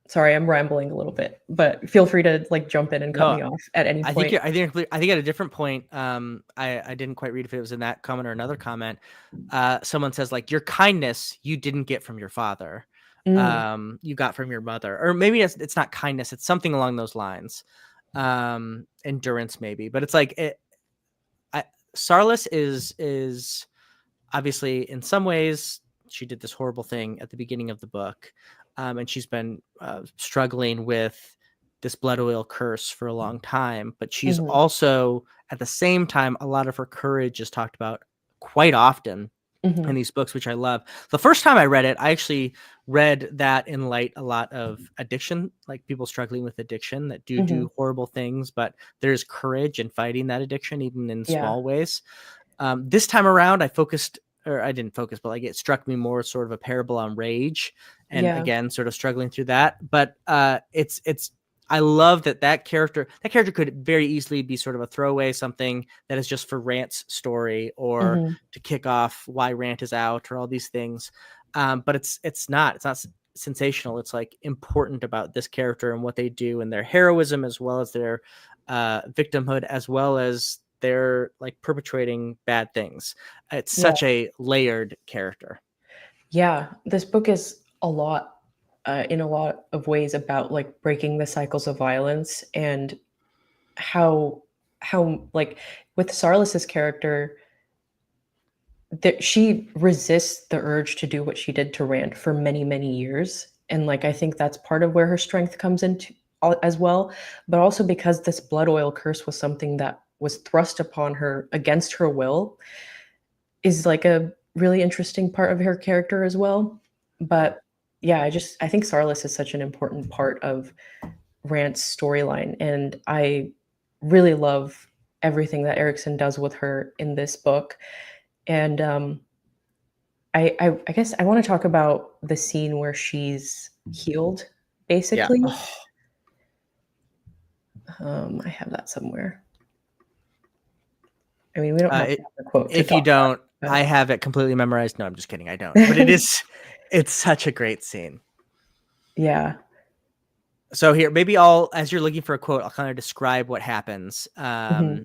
sorry, I'm rambling a little bit, but feel free to like jump in and cut No, me off at any I think point. I think at a different point, I didn't quite read if it was in that comment or another comment. Someone says like, your kindness you didn't get from your father, Mm, you got from your mother, or maybe it's not kindness, it's something along those lines. Endurance maybe, but it's like Sarlis is obviously in some ways she did this horrible thing at the beginning of the book, and she's been struggling with this blood oil curse for a long time, but she's mhm, also at the same time a lot of her courage is talked about quite often in mhm, these books, which I love. The first time I read it, I actually read that in light a lot of addiction, like people struggling with addiction that do mhm. horrible things, but there's courage in fighting that addiction, even in Yeah, small ways. This time around, I didn't focus, but like it struck me more sort of a parable on rage, and yeah, again, sort of struggling through that. But it's I love that character could very easily be sort of a throwaway, something that is just for Rant's story or mhm, to kick off why Rant is out or all these things. But it's not sensational. It's like important about this character and what they do and their heroism as well as their victimhood, as well as they're like perpetrating bad things. It's yeah, such a layered character. yeah. This book is a lot, in a lot of ways about like breaking the cycles of violence and how like with Sarlis's character that she resists the urge to do what she did to Rand for many, many years. And like I think that's part of where her strength comes into as well, but also because this blood oil curse was something that was thrust upon her against her will is like a really interesting part of her character as well. Yeah. But yeah, I think Sarlis is such an important part of Rand's storyline, and I really love everything that Erickson does with her in this book. And I guess I want to talk about the scene where she's healed, Yeah. basically. Oh, I have that somewhere. I mean, we don't have to it, have the quote to if you talk about don't, it, I have it completely memorized. No, I'm just kidding. I don't. But but it's such a great scene. yeah. So here, maybe as you're looking for a quote, I'll kind of describe what happens Mhm,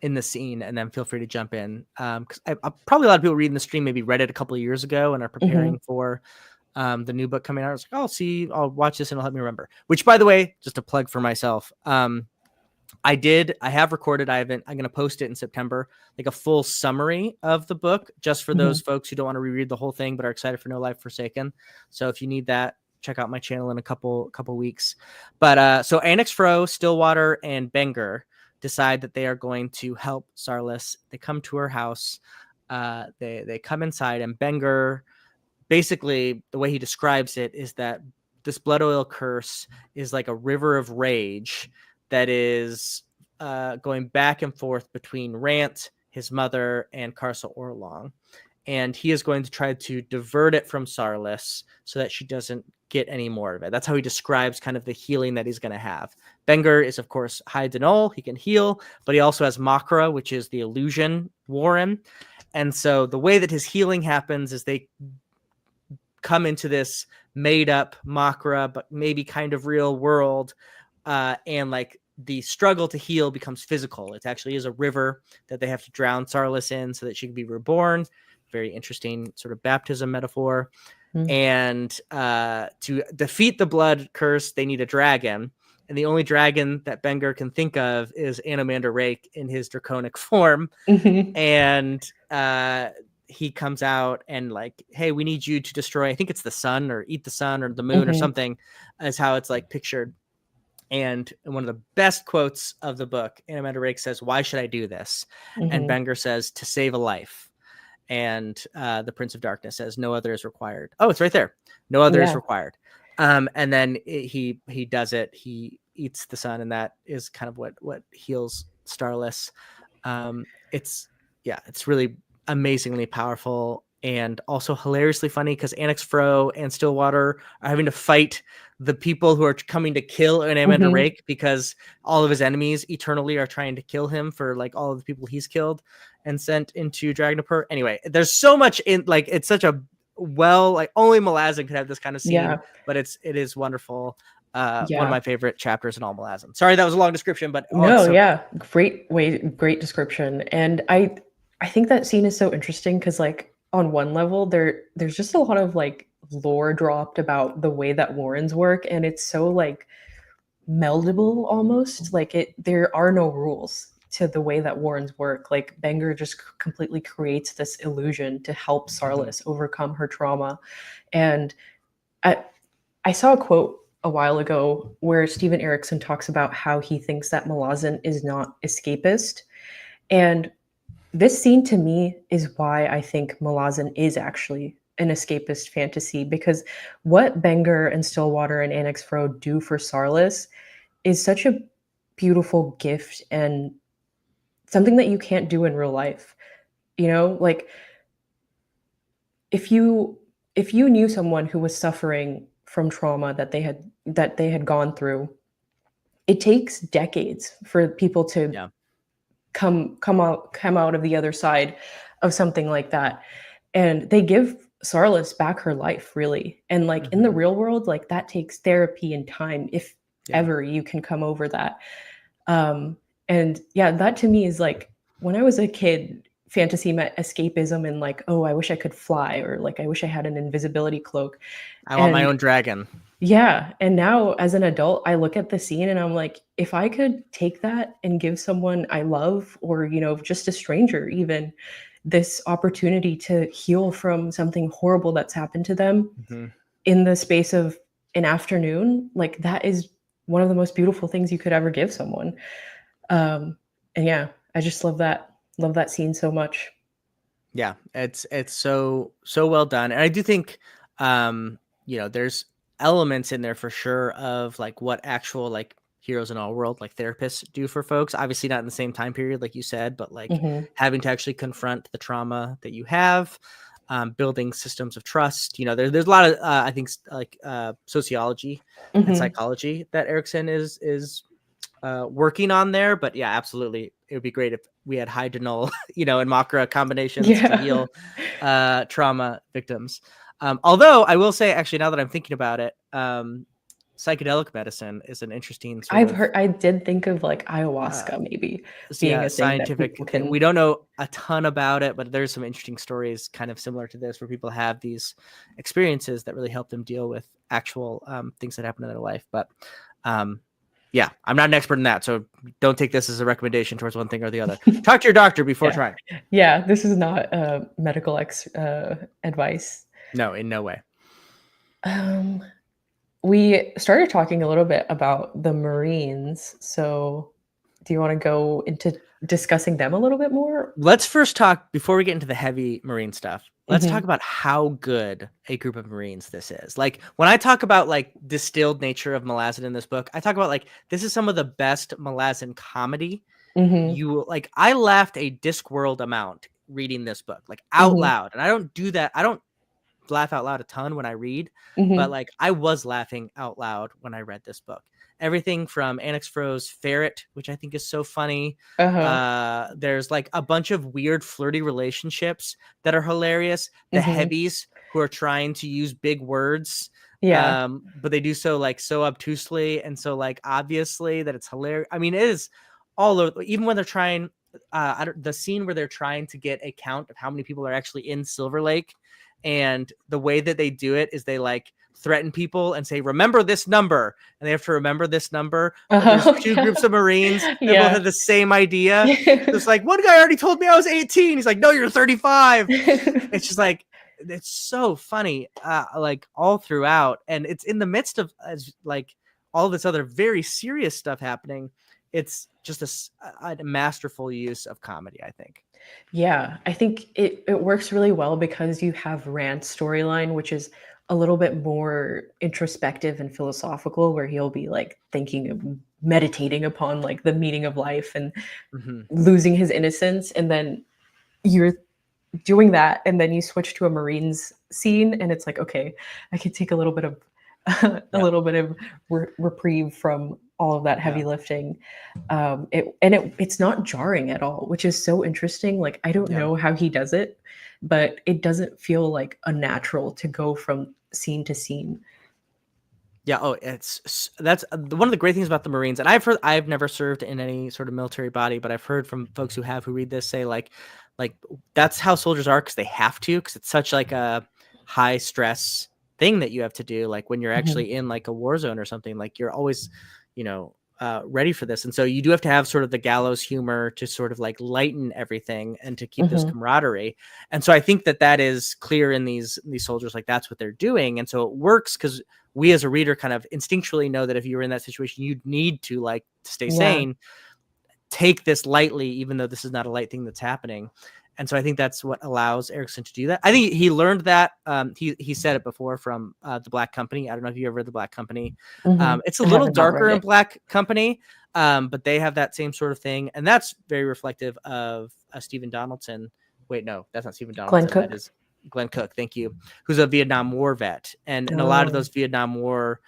in the scene, and then feel free to jump in. Because probably a lot of people reading the stream maybe read it a couple of years ago and are mhm, preparing for the new book coming out. I was like, I'll watch this and it'll help me remember. Which, by the way, just a plug for myself. I have recorded, I'm going to post it in September, like a full summary of the book, just for those mhm, folks who don't want to reread the whole thing, but are excited for No Life Forsaken. So if you need that, check out my channel in a couple weeks. But so Annex Fro, Stillwater, and Benger decide that they are going to help Sarlis. They come to her house. They come inside, and Benger, basically the way he describes it is that this blood oil curse is like a river of rage that is going back and forth between Rant, his mother, and Karsa Orlong. And he is going to try to divert it from Sarlis so that she doesn't get any more of it. That's how he describes kind of the healing that he's going to have. Benger is, of course, High Denol. He can heal, but he also has Makra, which is the illusion Warren. And so the way that his healing happens is they come into this made up Makra, but maybe kind of real world. And like the struggle to heal becomes physical. It actually is a river that they have to drown Sarlis in so that she can be reborn. Very interesting sort of baptism metaphor. Mm. And to defeat the blood curse, they need a dragon. And the only dragon that Benger can think of is Anomander Rake in his draconic form. Mhm. And he comes out and like, hey, we need you to destroy, I think it's the sun or eat the sun or the moon or Mhm. something, is how it's like pictured. And one of the best quotes of the book, Anomander Rake says, why should I do this? And Mhm. Benger says, to save a life. And the Prince of Darkness says, no other is required. Oh, it's right there. No other is Yeah. required. And then he does it. He eats the sun, and that is kind of what heals Starless. It's really amazingly powerful and also hilariously funny because Annex Fro and Stillwater are having to fight the people who are coming to kill Anomander Mhm. Rake because all of his enemies eternally are trying to kill him for like all of the people he's killed and sent into Dragnapur. Anyway, there's so much in like it's such a like only Malazan could have this kind of scene, Yeah. but it is wonderful. One of Yeah. my favorite chapters in all Malazan. Sorry, that was a long description, but oh, it's No, so good. yeah. Great description. And I think that scene is so interesting because like on one level there's just a lot of like lore dropped about the way that Warrens work, and it's so like meldable almost. Like there are no rules to the way that Warrens work. Like Benger just completely creates this illusion to help Mhm. Sarlis overcome her trauma. And I I saw a quote a while ago where Steven Erikson talks about how he thinks that Malazan is not escapist. And this scene to me is why I think Malazan is actually an escapist fantasy, because what Benger and Stillwater and Annex Fro do for Sarlis is such a beautiful gift and something that you can't do in real life. You know, like if you knew someone who was suffering from trauma that they had gone through, it takes decades for people to Yeah. come out of the other side of something like that. And they give Sarlis back her life, really. And like in the Mhm. real world, like that takes therapy and time, if Yeah. ever you can come over that. Um, and yeah, that to me is like when I was a kid, fantasy meant escapism and like, oh, I wish I could fly, or like I wish I had an invisibility cloak. I want my And own dragon. yeah, and now as an adult, I look at the scene and I'm like, if I could take that and give someone I love, or, you know, just a stranger even, this opportunity to heal from something horrible that's happened to them Mhm. in the space of an afternoon, like that is one of the most beautiful things you could ever give someone. Um, and yeah, I just love that scene so much. Yeah, it's so well done. And I do think there's elements in there for sure of like what actual like heroes in our world like therapists do for folks. Obviously not in the same time period like you said, but like Mhm, having to actually confront the trauma that you have, building systems of trust. There's a lot of I think sociology and mhm. psychology that Erickson is working on there. But yeah, absolutely, it would be great if we had high to null, and Makra combinations to Yeah. heal trauma victims. Although I will say, actually, now that I'm thinking about it, psychedelic medicine is an interesting sort of I did think of like uh, ayahuasca maybe being yeah, a thing that scientific people thing. can. We don't know a ton about it, but there's some interesting stories kind of similar to this where people have these experiences that really help them deal with actual things that happen in their life. But um, yeah, I'm not an expert in that, so don't take this as a recommendation towards one thing or the other. Talk to your doctor before Yeah. trying. Yeah, this is not, medical advice. No, in no way. Um, we started talking a little bit about the Marines, so do you wanna go into discussing them a little bit more? Let's first talk before we get into the heavy Marine stuff. Let's talk Mhm, about how good a group of Marines this is. Like when I talk about like distilled nature of Malazan in this book, I talk about like this is some of the best Malazan comedy. mhm, I laughed a Discworld amount reading this book, like out mhm, loud. And I don't do that. I don't laugh out loud a ton when I read, but mhm, like I was laughing out loud when I read this book. everything from Annex Fro's ferret, which I think is so funny. Uh-huh. There's like a bunch of weird flirty relationships that are hilarious. The Mhm. heavies who are trying to use big words, Yeah. but they do so like so obtusely and so like obviously that it's hilarious. I mean, it is all over, even when they're trying. The scene where they're trying to get a count of how many people are actually in Silver Lake, and the way that they do it is they like threaten people and say, remember this number, and they have to remember this number, but there's Oh, two yeah. groups of Marines that both Yeah. have the same idea. It's like, one guy already told me I was 18. He's like, no, you're 35. It's just like, it's so funny, like all throughout, and it's in the midst of like all this other very serious stuff happening. It's just a masterful use of comedy, I think. Yeah, I think it works really well because you have Rand's storyline, which is a little bit more introspective and philosophical, where he'll be like thinking of meditating upon like the meaning of life and Mm-hmm. losing his innocence. And then you're doing that, and then you switch to a Marines scene, and it's like, okay, I could take a little bit of a Yep. little bit of reprieve from all of that heavy Yeah. lifting. It's not jarring at all, which is so interesting. Like, I don't Yeah. know how he does it, but it doesn't feel like unnatural to go from scene to scene. Yeah. Oh, that's one of the great things about the Marines. And I've never served in any sort of military body, but I've heard from folks who have, who read this, say like that's how soldiers are, because they have to, because it's such like a high stress thing that you have to do. Like when you're Mhm. actually in like a war zone or something, like you're always, ready for this. And so you do have to have sort of the gallows humor to sort of like lighten everything and to keep this Mhm. camaraderie. And so I think that is clear in these soldiers, like that's what they're doing. And so it works because we as a reader kind of instinctually know that if you were in that situation, you'd need to like stay Yeah. sane, take this lightly, even though this is not a light thing that's happening. And so I think that's what allows Erickson to do that. I think he learned that. He said it before from The Black Company. I don't know if you ever read The Black Company. Mhm. It's a I little haven't not darker read in it. Black Company, but they have that same sort of thing. And that's very reflective of Stephen Donaldson. Wait, no, that's not Stephen Glenn Donaldson. That Cook? is Glenn Cook. Thank you. Who's a Vietnam War vet. And a lot of Oh. those Vietnam War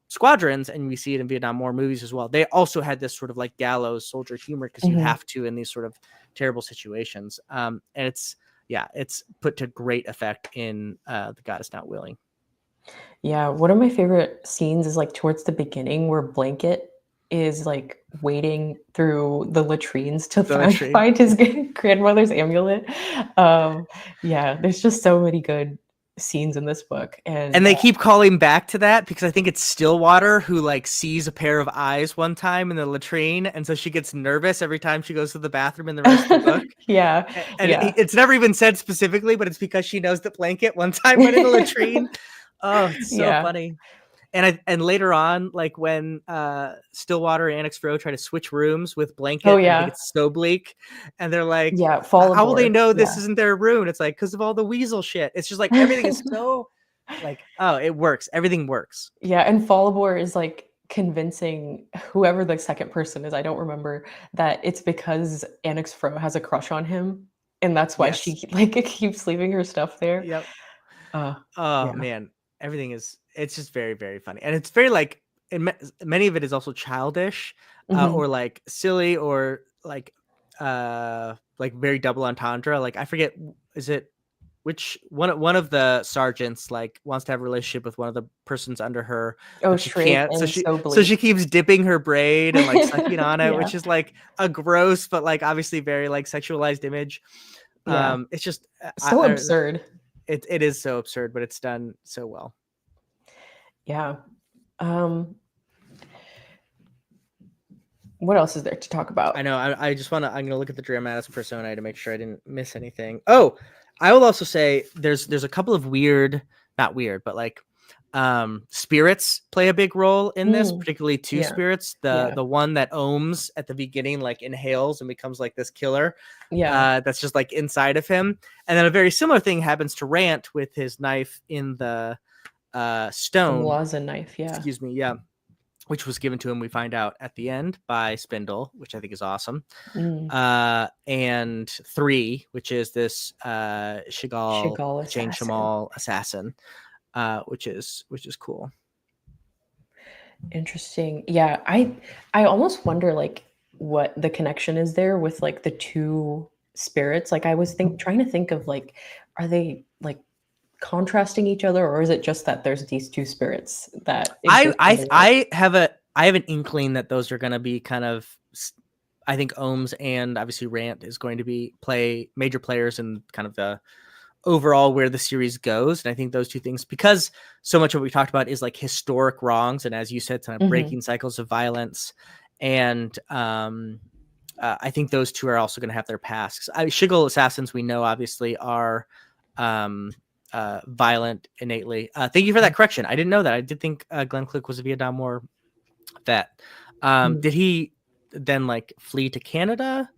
squadrons, and we see it in Vietnam War movies as well, they also had this sort of like gallows soldier humor, because you Mhm. have to in these sort of terrible situations. And it's put to great effect in The God Is Not Willing. Yeah, one of my favorite scenes is like towards the beginning where Blanket is like wading through the latrines to The find latrine. find his grandmother's amulet. Um, yeah, there's just so many good scenes in this book, and And they keep calling back to that because I think it's Stillwater who like sees a pair of eyes one time in the latrine, and so she gets nervous every time she goes to the bathroom in the rest of the book. yeah, And yeah. it's never even said specifically, but it's because she knows that Blanket one time went in a latrine. Oh, it's so Yeah. funny. And later on, like when Stillwater and Annex Fro try to switch rooms with Oh, Blanket, and I think yeah. it's so bleak, and they're like, Yeah, Fall how will they Aboard. know this Yeah. isn't their room? It's like, because of all the weasel shit. It's just like everything is so like, oh, it works. Everything works. Yeah, and Falibor is, like, convincing whoever the second person is, I don't remember, that it's because Annex Fro has a crush on him, and that's why Yes. she, like, keeps leaving her stuff there. Yep. Uh, Oh yeah. man, it's just very, very funny, and it's very like, and many of it is also childish, Mhm. or like silly, or like very double entendre. Like I forget, is it which one of the sergeants like wants to have a relationship with one of the persons under her, Oh, but she Shrig can't. So and she So so Bleak. she keeps dipping her braid and like sucking on it, Yeah, which is like a gross but like obviously very like sexualized image. yeah. It's just So absurd. it is so absurd, but it's done so well. Yeah. Um, what else is there to talk I about? know. I just want to. I'm gonna look at the dramatis personae to make sure I didn't miss anything. Oh, I will also say there's a couple of weird, not weird, but like spirits play a big role in this, Mm, particularly two yeah, spirits. The yeah, the one that ohms at the beginning like inhales and becomes like this killer. yeah. That's just like inside of him, and then a very similar thing happens to Rant with his knife in the The stone. Malazan knife, yeah. Excuse me. Yeah, which was given to him, we find out at the end, by Spindle, which I think is awesome. Mm. And 3, which is this Chagall Jane assassin. Shamal assassin, which is cool. Interesting. Yeah, I almost wonder like what the connection is there with like the two spirits. Like I was trying to think of like, are they like contrasting each other, or is it just that there's these two spirits that I exist in I the world? I have a I have an inkling that those are going to be kind of. I think Ohms and obviously Rant is going to be play major players in kind of the overall where the series goes. And I think those two things, because so much of what we talked about is like historic wrongs, and as you said, kind of Hmm. breaking cycles of violence. And I think those two are also going to have their past. Shiggle assassins, we know, obviously, are um, violent innately. Thank you for that correction. I didn't know that. I did think Glenn Click was a Vietnam War vet. Hmm. Did he then like flee to Canada?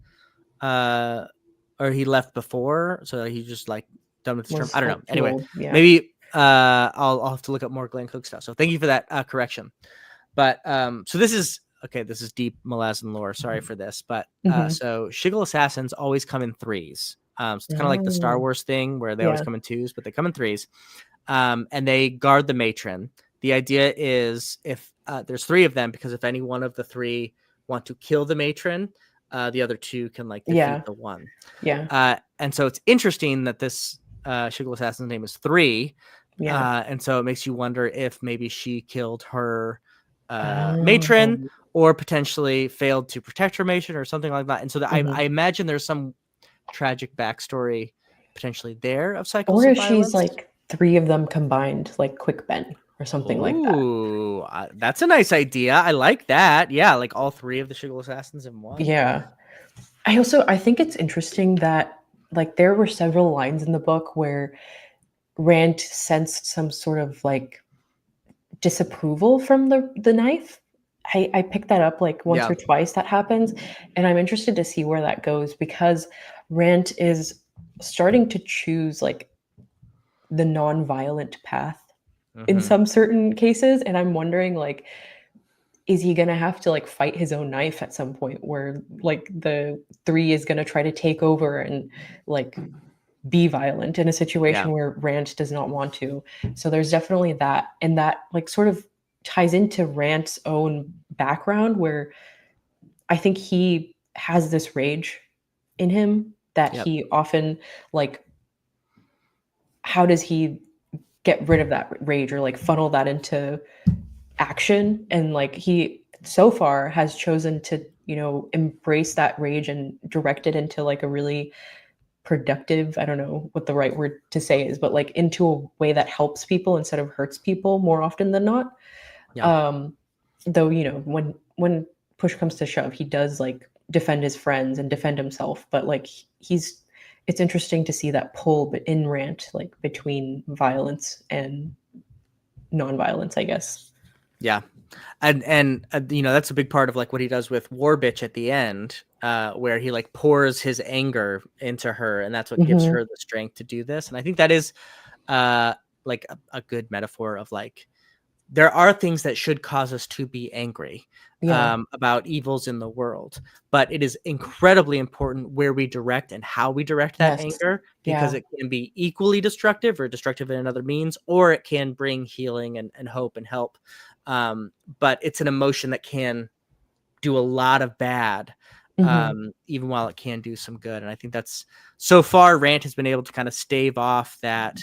Or he left before, so he just like done with his term. Was I don't know. like too Anyway, old. Yeah. maybe I'll have to look up more Glenn Cook stuff. So thank you for that correction. But so this is okay. This is deep Malazan lore. Sorry for this, but Hmm. so Shiggle assassins always come in threes. So it's kind of like the Star Oh, Wars thing where they always yeah. come in twos, but they come in threes. And they guard the matron. The idea is if there's three of them, because if any one of the three want to kill the matron, the other two can like defeat Yeah. the one. Yeah. And so it's interesting that this Shiggle assassin's name is Three. Yeah. And so it makes you wonder if maybe she killed her matron Oh. or potentially failed to protect her matron or something like that. And so I Hmm. imagine there's some tragic backstory potentially there of cycles Or of if she's violence. like three of them combined, like Quick Ben or something like that. Ooh, that's a nice idea. I like that. Yeah, like all three of the Shiggle assassins in one. Yeah. I think it's interesting that like there were several lines in the book where Rand sensed some sort of like disapproval from the knife. I picked that up like once Yeah, or twice that happens, and I'm interested to see where that goes because Rand is starting to choose like the non-violent path in hmm, some certain cases, and I'm wondering like is he gonna have to like fight his own knife at some point where like the three is gonna try to take over and like be violent in a yeah, situation where Rand does not want to. So there's definitely that. And that like sort of ties into Rand's own background where I think he has this rage in him that yep, he often like how does he get rid of that rage or like funnel that into action and like he so far has chosen to embrace that rage and direct it into like a really productive, I don't know what the right word to say is, but like into a way that helps people instead of hurts people more often than not. yeah. um though when push comes to shove he does like defend his friends and defend himself, but like he's it's interesting to see that pull but in Rant like between violence and non-violence, I guess. Yeah. And that's a big part of like what he does with War Bitch at the end, where he like pours his anger into her, and that's what gives Hmm. her the strength to do this. And I think that is uh like a good metaphor of like there are things that should cause us to be angry Yeah. about evils in the world, but it is incredibly important where we direct and how we direct that Yes. anger, because Yeah. it can be equally destructive or destructive in another means, or it can bring healing and hope and help. But it's an emotion that can do a lot of bad, Hmm. even while it can do some good. And I think that's so far, Rant has been able to kind of stave off that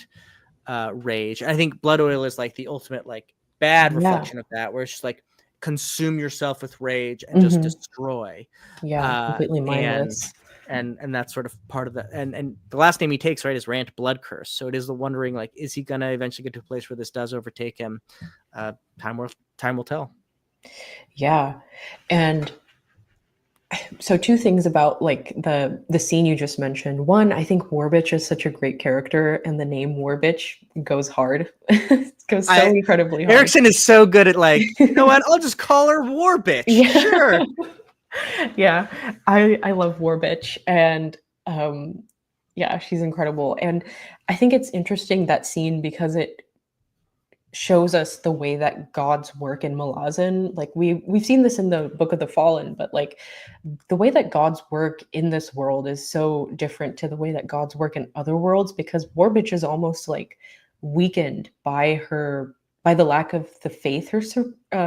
rage. And I think Blood Oil is like the ultimate like bad Yeah. reflection of that, where it's just like consume yourself with rage and just Hmm. destroy. Yeah, Uh, completely and mindless. and that's sort of part of the and the last name he takes, right, is Rant Blood Curse. So it is the wondering like, is he gonna eventually get to a place where this does overtake him? Uh, time will tell. Yeah. And so two things about like the scene you just mentioned. One, I think Warbitch is such a great character and the name Warbitch goes hard. It goes so I incredibly hard. Erickson is so good at like, you know what? I'll just call her War Bitch. Yeah. Sure. Yeah. I love Warbitch and um yeah, she's incredible. And I think it's interesting that scene because it shows us the way that gods work in Malazan. Like we've seen this in the Book of the Fallen, but like the way that gods work in this world is so different to the way that gods work in other worlds because Warbitch is almost like weakened by her by the lack of the faith her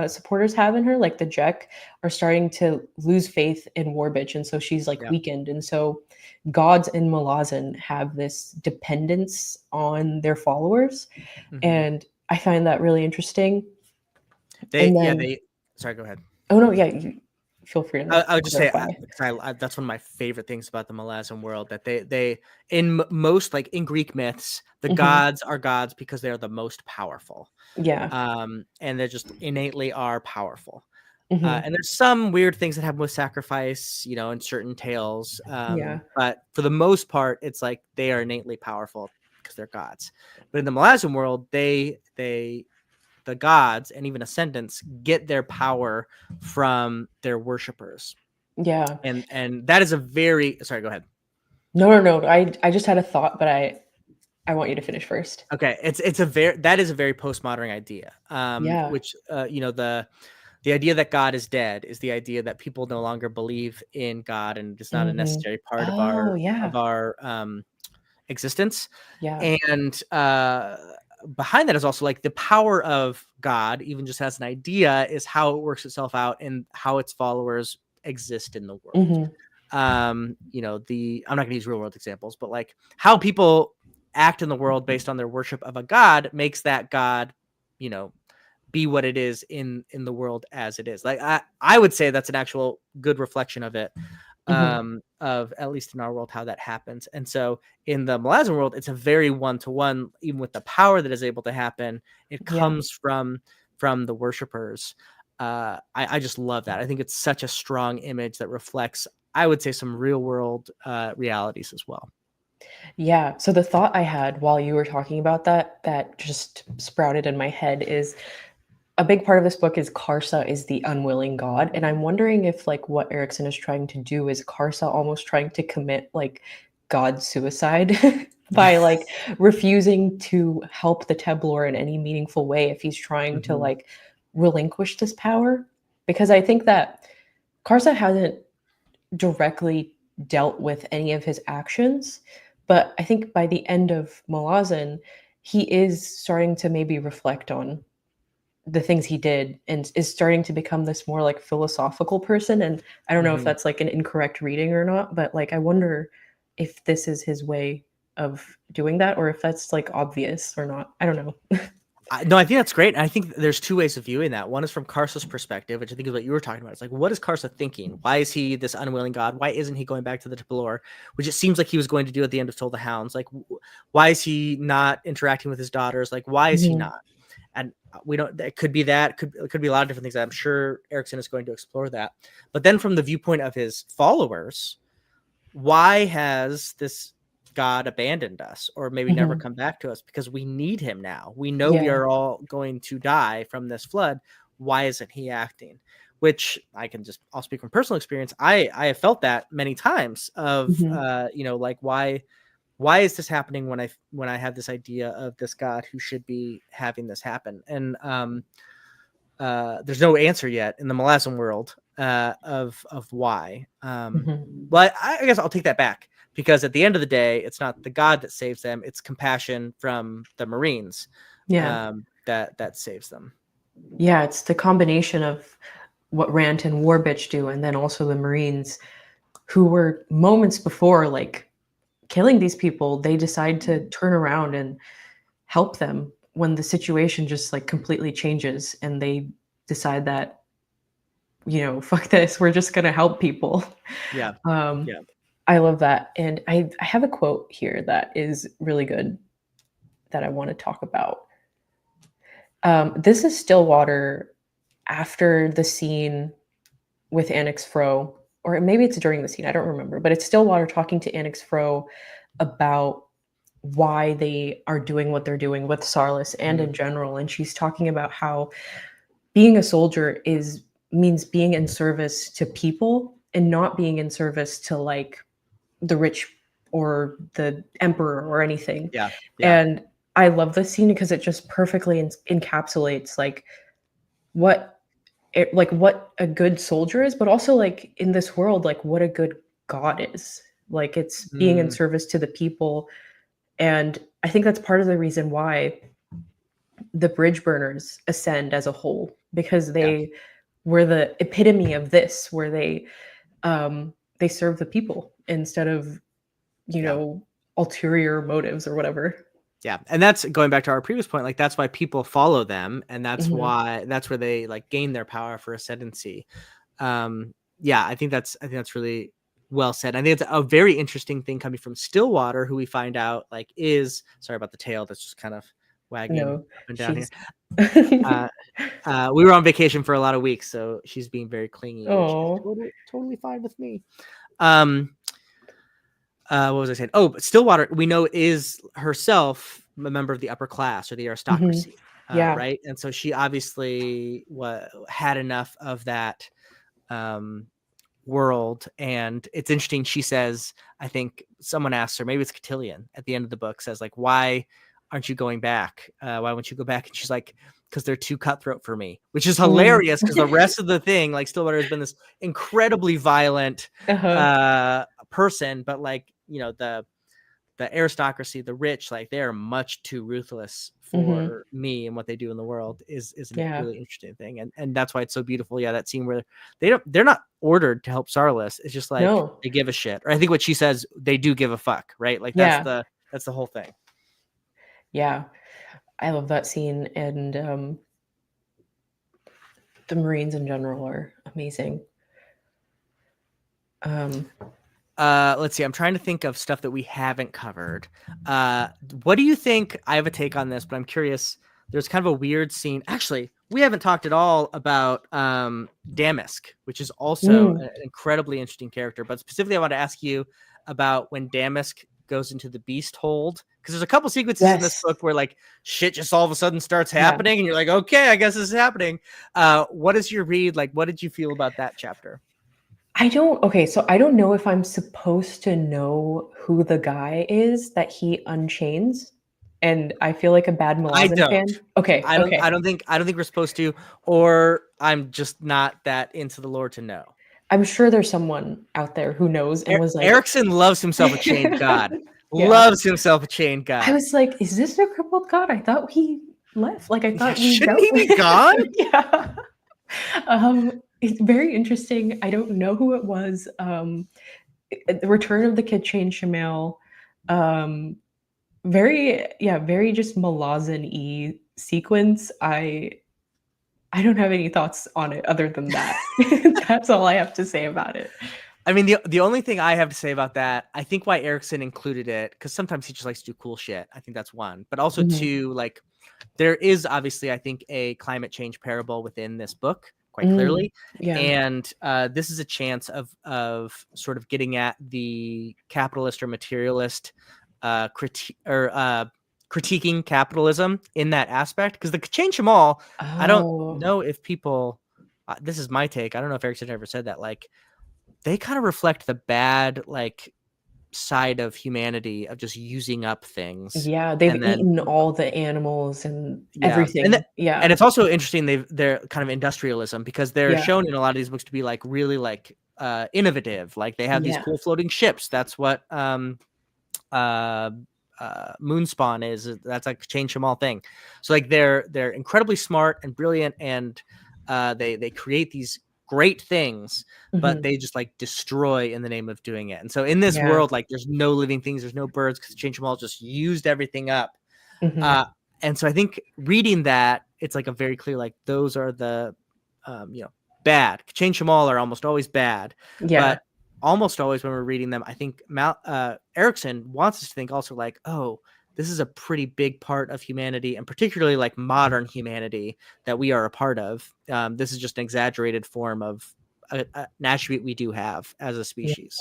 supporters have in her, like the Jek are starting to lose faith in Warbitch, and so she's like Yeah. weakened. And so gods in Malazan have this dependence on their followers, Mhm. and I find that really interesting. They And yeah, then, they sorry, go ahead. oh no, yeah, you feel free to I would just say, clarify. 'cause that's one of my favorite things about the Malazan world, that they in most, like, in Greek myths, the Hmm. gods are gods because they're the most powerful, Yeah. and they just innately are powerful. Hmm. And there's some weird things that happen with sacrifice, in certain tales, Yeah. but for the most part, it's like they are innately powerful because they're gods. But in the Malazan world, the gods and even ascendants get their power from their worshippers, Yeah. and that is a very sorry. Go ahead. No, no, no. I just had a thought, but I want you to finish first. Okay, it's a very that is a very postmodern idea, Yeah. which the idea that God is dead is the idea that people no longer believe in God, and it's not a Hmm. necessary part of Oh, our yeah. of our existence. Yeah. And behind that is also like the power of God, even just as an idea, is how it works itself out and how its followers exist in the world. Hmm. The I'm not going to use real world examples, but like how people act in the world based on their worship of a god makes that god, you know, be what it is in the world as it is. Like I would say that's an actual good reflection of it, Hmm. of at least in our world how that happens. And so in the Malazan world, it's a very one to one. Even with the power that is able to happen, it Yeah. comes from the worshipers. I just love that. I think it's such a strong image that reflects, I would say, some real world realities as well. Yeah. So the thought I had while you were talking about that, that just sprouted in my head is a big part of this book is Karsa is the unwilling god. And I'm wondering if like what Erickson is trying to do is Karsa almost trying to commit like God suicide Yeah. by like refusing to help the Teblor in any meaningful way if he's trying to Mhm. like relinquish this power. Because I think that Karsa hasn't directly dealt with any of his actions. But I think by the end of Malazan, he is starting to maybe reflect on the things he did and is starting to become this more like philosophical person. And I don't know if Mhm. that's like an incorrect reading or not, but like I wonder if this is his way of doing that or if that's like obvious or not. I don't know. No, I think that's great. And I think there's two ways of viewing that. One is from Karsa's perspective, which I think is what you were talking about. It's like, what is Karsa thinking? Why is he this unwilling god? Why isn't he going back to the Tablor, which it seems like he was going to do at the end of Toll the Hounds? Like, why is he not interacting with his daughters? Like, why is he Mhm. not? And we don't. It could be that. Could be a lot of different things. I'm sure Erickson is going to explore that. But then, from the viewpoint of his followers, why has this God abandoned us or maybe never Mhm. come back to us? Because we need him now. We know we Yeah. are all going to die from this flood. Why isn't he acting? Which I'll speak from personal experience. I have felt that many times of, Mhm. like why is this happening when I have this idea of this God who should be having this happen? And there's no answer yet in the Malazan world, of why. Mhm. But I guess I'll take that back, because at the end of the day, it's not the god that saves them; it's compassion from the Marines, Yeah. that saves them. Yeah, it's the combination of what Rant and Warbitch do and then also the Marines who were moments before like killing these people, they decide to turn around and help them when the situation just like completely changes and they decide that, fuck this, we're just gonna help people. Yeah, Um, yeah. I love that. And I have a quote here that is really good that I want to talk about. This is Stillwater after the scene with Annex Fro, or maybe it's during the scene, I don't remember, but it's Stillwater talking to Annex Fro about why they are doing what they're doing with Sarlis and Mhm. in general. And she's talking about how being a soldier is means being in service to people and not being in service to like the rich or the emperor or anything. Yeah, yeah. And I love this scene because it just perfectly encapsulates like what what a good soldier is, but also like in this world, like what a good god is. Like it's being in Mm, service to the people. And I think that's part of the reason why the bridge burners ascend as a whole, because Yeah. they were the epitome of this, where they serve the people instead of, you Yeah. know, ulterior motives or whatever. Yeah. And that's going back to our previous point. Like, that's why people follow them. And that's Mhm. where they like gain their power for ascendancy. Yeah, I think that's really well said. I think it's a very interesting thing coming from Stillwater, who we find out like is sorry about the tail that's just kind of wagging No, up and down here. she's Uh, we were on vacation for a lot of weeks, so she's being very clingy, which is Oh. totally fine with me. Um, what was I saying? Oh, but Stillwater, we know, is herself a member of the upper class or the Mhm. aristocracy, Yeah. right? And so she obviously had enough of that um, world. And it's interesting. She says, I think someone asks her, maybe it's Cotillion at the end of the book, says like, why aren't you going back? Why won't you go back? And she's like, because they're too cutthroat for me, which is Mm. hilarious because the rest of the thing, like Stillwater has been this incredibly violent Uh-huh. person, but like, the aristocracy, the rich, like they're much too ruthless Mhm. for me, and what they do in the world is a Yeah. really interesting thing. And that's why it's so beautiful. Yeah, that scene where they're not ordered to help Sarlis. It's just like No. they give a shit. Or I think what she says, they do give a fuck, right? Like Yeah. that's the whole thing. Yeah. I love that scene, and, the Marines in general are amazing. Um, Let's see. I'm trying to think of stuff that we haven't covered. What do you think? I have a take on this, but I'm curious. There's kind of a weird scene. Actually, we haven't talked at all about Damask, which is also mm, an incredibly interesting character. But specifically, I want to ask you about when Damask goes into the Beast Hold, because there's a couple sequences in this yes. book where like shit just all of a sudden starts Yeah. happening, and you're like, okay, I guess this is happening. What is your read? Like, what did you feel about that chapter? So I don't know if I'm supposed to know who the guy is that he unchains, and I feel like a bad I Malazan don't. fan. Okay, okay. I don't think we're supposed to, or I'm just not that into the lore to know. I'm sure there's someone out there who knows and was like Erickson loves himself a chained god. Yeah. Loves himself a chained I god. was like, "Is this a crippled god? I thought he left. Like, I Yeah, thought we shouldn't dealt he be with." gone? Yeah. It's very interesting. I don't know who it was. The Return of the Kitchen Shemale. Um, very just Malazan-y sequence. I don't have any thoughts on it other than that. That's all I have to say about it. I mean, the only thing I have to say about that, I think why Erickson included it, because sometimes he just likes to do cool shit. I think that's one. But also Mhm. two, like there is obviously, I think, a climate change parable within this book quite Mm. clearly, Yeah. and this is a chance of sort of getting at the capitalist or materialist critiquing capitalism in that aspect. Because the change them all, I don't Oh. know if people. This is my take. I don't know if Erickson ever said that. Like they kind of reflect the bad like side of humanity of just using up things Yeah, they've and then eaten all the animals and yeah, everything. and Yeah. it's also interesting they're kind of industrialism because they're Yeah. shown in a lot of these books to be like really like innovative. Like they have these Yeah. cool floating ships. That's what uh Moonspawn is. That's like change them all thing. So like they're incredibly smart and brilliant, and they create these great things, but Mhm. they just like destroy in the name of doing it. And so in this Yeah. world, like there's no living things, there's no birds, because change them all just used everything up. Mhm. Uh, and so I think reading that, it's like a very clear, like those are the, bad. Change them all are almost always bad, Yeah. but almost always when we're reading them, I think Erickson wants us to think also like, oh, this is a pretty big part of humanity, and particularly like modern humanity that we are a part of. This is just an exaggerated form of an attribute we do have as a Yeah. species.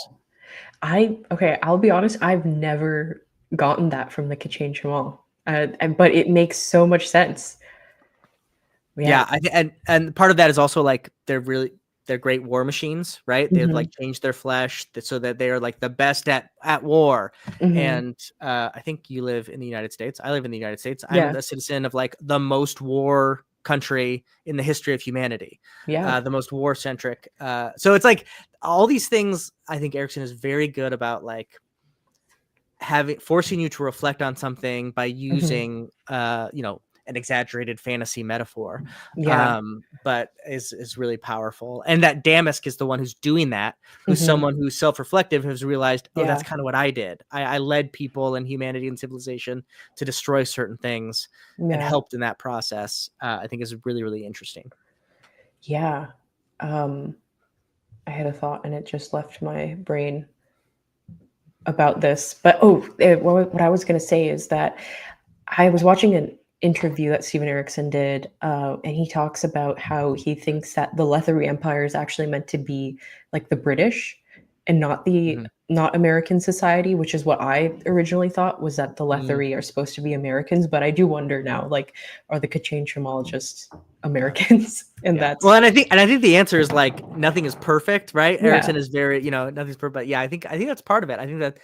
I'll be honest, I've never gotten that from the Kachin Shamal. But it makes so much sense. Yeah. Yeah, and part of that is also like they're great war machines, right? They've Mhm. like changed their flesh so that they are like the best at war. Mhm. And I think you live in the United States. I live in the United States. I'm Yeah. a citizen of like the most war country in the history of humanity, Yeah. the most war centric. So it's like all these things. I think Erickson is very good about like having forcing you to reflect on something by Mhm. using an exaggerated fantasy metaphor, Yeah. but is really powerful. And that Damask is the one who's doing that, who's Hmm. someone who's self-reflective, who's realized, oh, that's Yeah. kind of what I did. I led people and humanity and civilization to destroy certain things and Yeah. helped in that process. I think is really, really interesting. Yeah. Um, I had a thought and it just left my brain about this. But what I was going to say is that I was watching an interview that Steven Erikson did, and he talks about how he thinks that the Leathery Empire is actually meant to be like the British and Mhm. not American society, which is what I originally thought, was that the Mhm. Leathery are supposed to be Americans. But I do wonder now, like, are the Kachane all just Americans? And Yeah. Well, that's and I think the answer is like nothing is perfect, right? yeah. Erickson is very, nothing's perfect. But yeah, I think that's part of it. I think that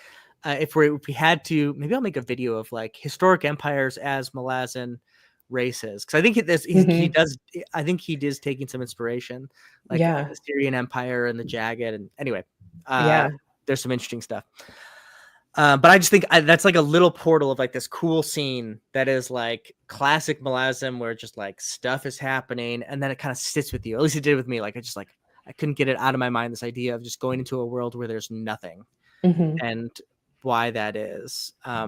if we had to, maybe I'll make a video of like historic empires as Malazan races, because I think he Hmm. does. I think he is taking some inspiration, like Yeah. the Syrian Empire and the Jagged. And anyway, Yeah. there's some interesting stuff. But I just think that's like a little portal of like this cool scene that is like classic Malazan, where just like stuff is happening and then it kind of sits with you. At least it did with me. Like I couldn't get it out of my mind. This idea of just going into a world where there's nothing Hmm. and why that is. I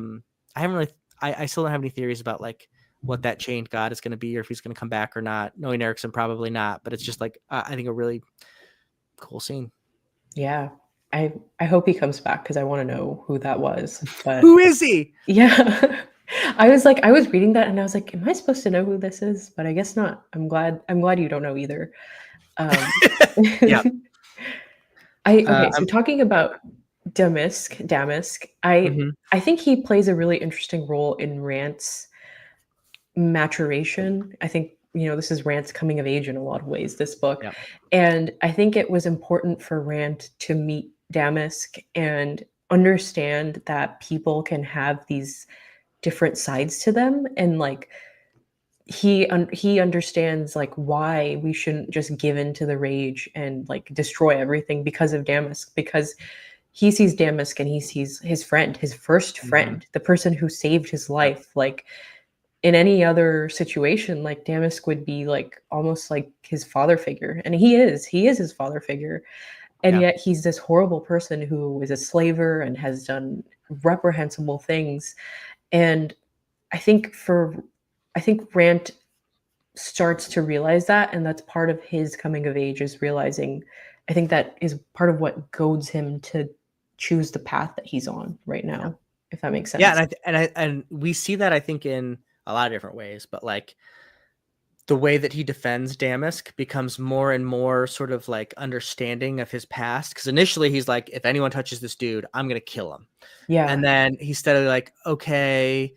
haven't really. I still don't have any theories about like what that chained God is going to be, or if he's going to come back or not. Knowing Erickson, probably not. But it's just like I think a really cool scene. Yeah. I hope he comes back because I want to know who that was. But Who is he? yeah. I was reading that and I was like, am I supposed to know who this is? But I guess not. I'm glad you don't know either. Um, Yeah. okay, so talking about Damask, Mhm. I think he plays a really interesting role in Rant's maturation. I think, this is Rant's coming of age in a lot of ways, this book. Yeah. And I think it was important for Rant to meet Damask and understand that people can have these different sides to them, and like he understands like why we shouldn't just give in to the rage and like destroy everything because of Damask, because he sees Damask and he sees his friend, his first Mhm. friend, the person who saved his Yep. life. Like in any other situation, like Damask would be like almost like his father figure, and he is his father figure, and Yeah. yet he's this horrible person who is a slaver and has done reprehensible things. And I think for I think Rant starts to realize that, and that's part of his coming of age, is realizing. I think that is part of what goads him to choose the path that he's on right Yeah. now, if that makes Yeah, sense. and we see that I think in a lot of different ways, but like the way that he defends Damask becomes more and more sort of like understanding of his past. Because initially he's like, if anyone touches this dude, I'm gonna kill him. And Yeah. then he's steadily like, okay,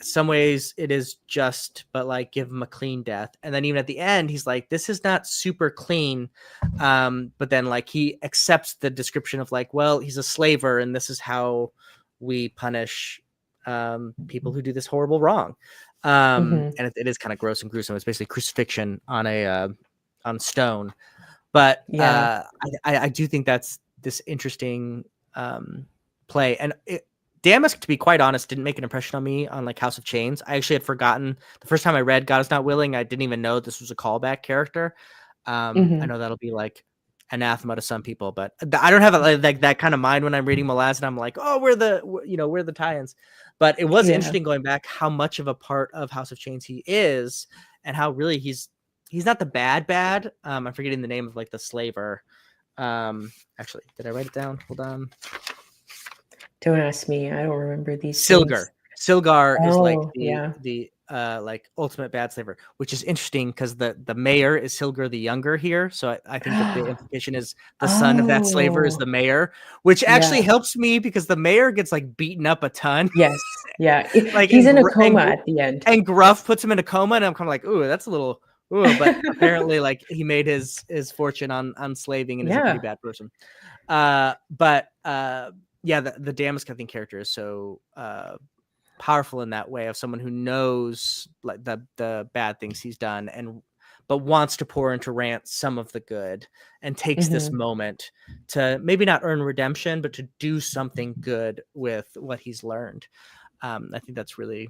some ways it is just, but like give him a clean death. And then even at the end, he's like, this is not super clean. But then like he accepts the description of like, well, he's a slaver, and this is how we punish people who do this horrible wrong. Mhm. And it is kind of gross and gruesome. It's basically crucifixion on a on stone. But Yeah. I do think that's this interesting play. And Damask, to be quite honest, didn't make an impression on me on like House of Chains. I actually had forgotten the first time I read God is Not Willing. I didn't even know this was a callback character. I Mhm. know that'll be like anathema to some people, but I don't have like that kind of mind when I'm reading Malazan. I'm like, oh, where are the tie-ins? But it was Yeah. interesting going back how much of a part of House of Chains he is, and how really he's not the bad. I'm forgetting the name of like the slaver. Actually, did I write it down? Hold on. Don't ask me, I don't remember these Silgar. things. Silgar is like Oh, yeah. the like ultimate bad slaver, which is interesting because the mayor is Silgar the younger here. So I think that the implication is the son of that slaver is Oh, the mayor, which actually yeah. helps me because the mayor gets like beaten up a ton. Yes. Yeah. Like He's in a coma at the end. and Gruff puts him in a coma, and I'm kind of like, ooh, that's a little ooh, but apparently like he made his fortune on slaving and is a pretty Yeah. bad person. But yeah, the Damask I think character is so powerful in that way, of someone who knows like the bad things he's done, and but wants to pour into Rant some of the good, and takes this Mhm. moment to maybe not earn redemption, but to do something good with what he's learned. I think that's really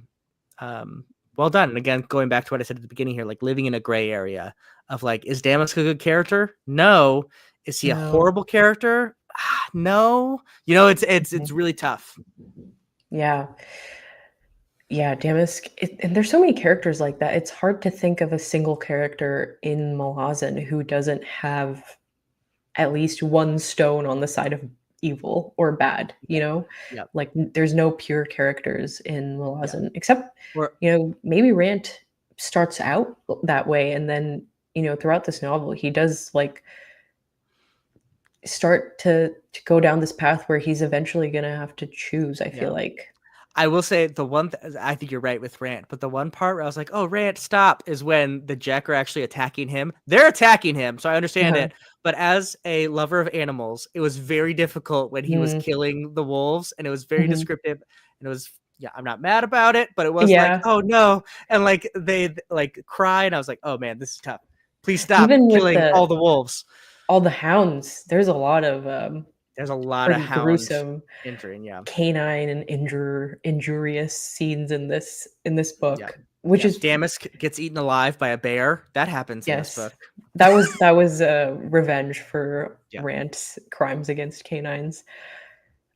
Well done. And again, going back to what I said at the beginning here, like living in a gray area of like, is Damask a good character? No. Is he a No. horrible character? No. You know, it's Mhm. really tough. Yeah. Yeah, Damask, and there's so many characters like that. It's hard to think of a single character in Malazan who doesn't have at least one stone on the side of evil or bad, you Yep. know? Yep. Like, there's no pure characters in Yeah. Malazan, except, Or maybe Rant starts out that way, and then, throughout this novel, he does, like, start to go down this path where he's eventually gonna have to choose, I feel yeah. like. I will say the one I think you're right with Rant, but the one part where I was like, "Oh, Rant, stop!" is when the Jack are actually attacking him. They're attacking him, so I understand Uh-huh. it. But as a lover of animals, it was very difficult when he was Mm, killing the wolves, and it was very mhm. descriptive. And it was, yeah, I'm not mad about it, but it was like, Yeah. "Oh no!" And like they like cry, and I was like, "Oh man, this is tough. Please stop Even with killing all the wolves." all the hounds, there's a lot of, There's a lot of pretty hound gruesome injuring. Yeah, canine and injurious scenes in this yeah, book, which yeah. is Damask gets eaten alive by a bear. That happens in this yes. book. That was, revenge for Yeah. Rant's crimes against canines.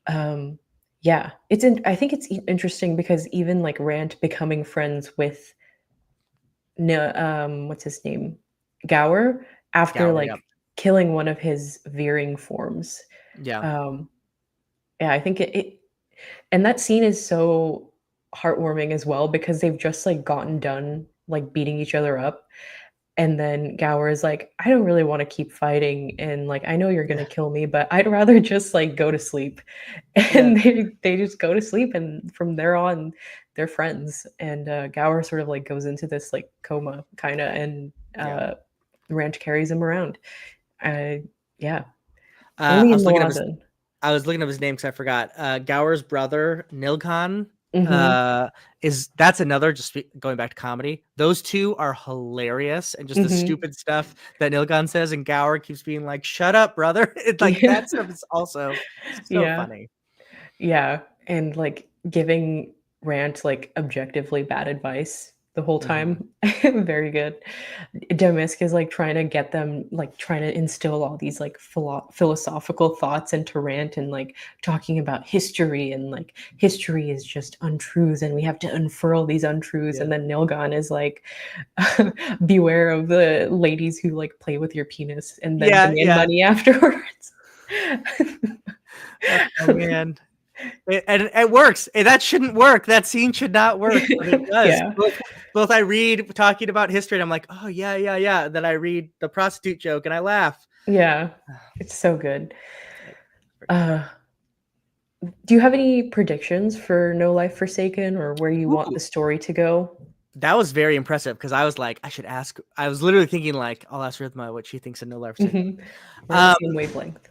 Um, yeah, I think it's interesting because even, like, Rant becoming friends with what's his name? Gower, after, Gower, yep. like, killing one of his veering forms. Yeah. Um, yeah, I think it and that scene is so heartwarming as well because they've just, like, gotten done, like, beating each other up, and then Gower is like, "I don't really wanna keep fighting, and, like, I know you're gonna Yeah. kill me, but I'd rather just, like, go to sleep." Yeah. And they just go to sleep, and from there on, they're friends, and, Gower sort of, like, goes into this, like, coma kinda, and, Yeah. Ranch carries him around. Uh, yeah, only I in was looking up Malazan. his name because I forgot. Gower's brother, Nilkan, Mhm. uh, that's another just going back to comedy. Those two are hilarious and just the Mhm. stupid stuff that Nilkan says and Gower keeps being like, "Shut up, brother." It's like Yeah. that stuff is also so Yeah. funny. Yeah, and, like, giving Rant, like, objectively bad advice the whole Mhm. time. Very good. Demisk is, like, trying to get them like, trying to instill all these, like, philosophical thoughts into Rant and, like, talking about history and, like, history is just untruths, and we have to unfurl these untruths, Yeah. and then Nilgon is like, "Beware of the ladies who, like, play with your penis and then Yeah, demand yeah. money afterwards." Oh, man. And it works. That shouldn't work. That scene should not work, but it does. Yeah. Both I read talking about history and I'm like, "Oh, yeah, yeah, yeah." Then I read the prostitute joke and I laugh. Yeah, it's so good. It's pretty funny. Uh, do you have any predictions for No Life Forsaken or where you want Ooh, the story to go? that was very impressive because I was like, I was literally thinking like, I'll ask Rhythma what she thinks of No Life Forsaken. Mhm. We're on the Um, same wavelength.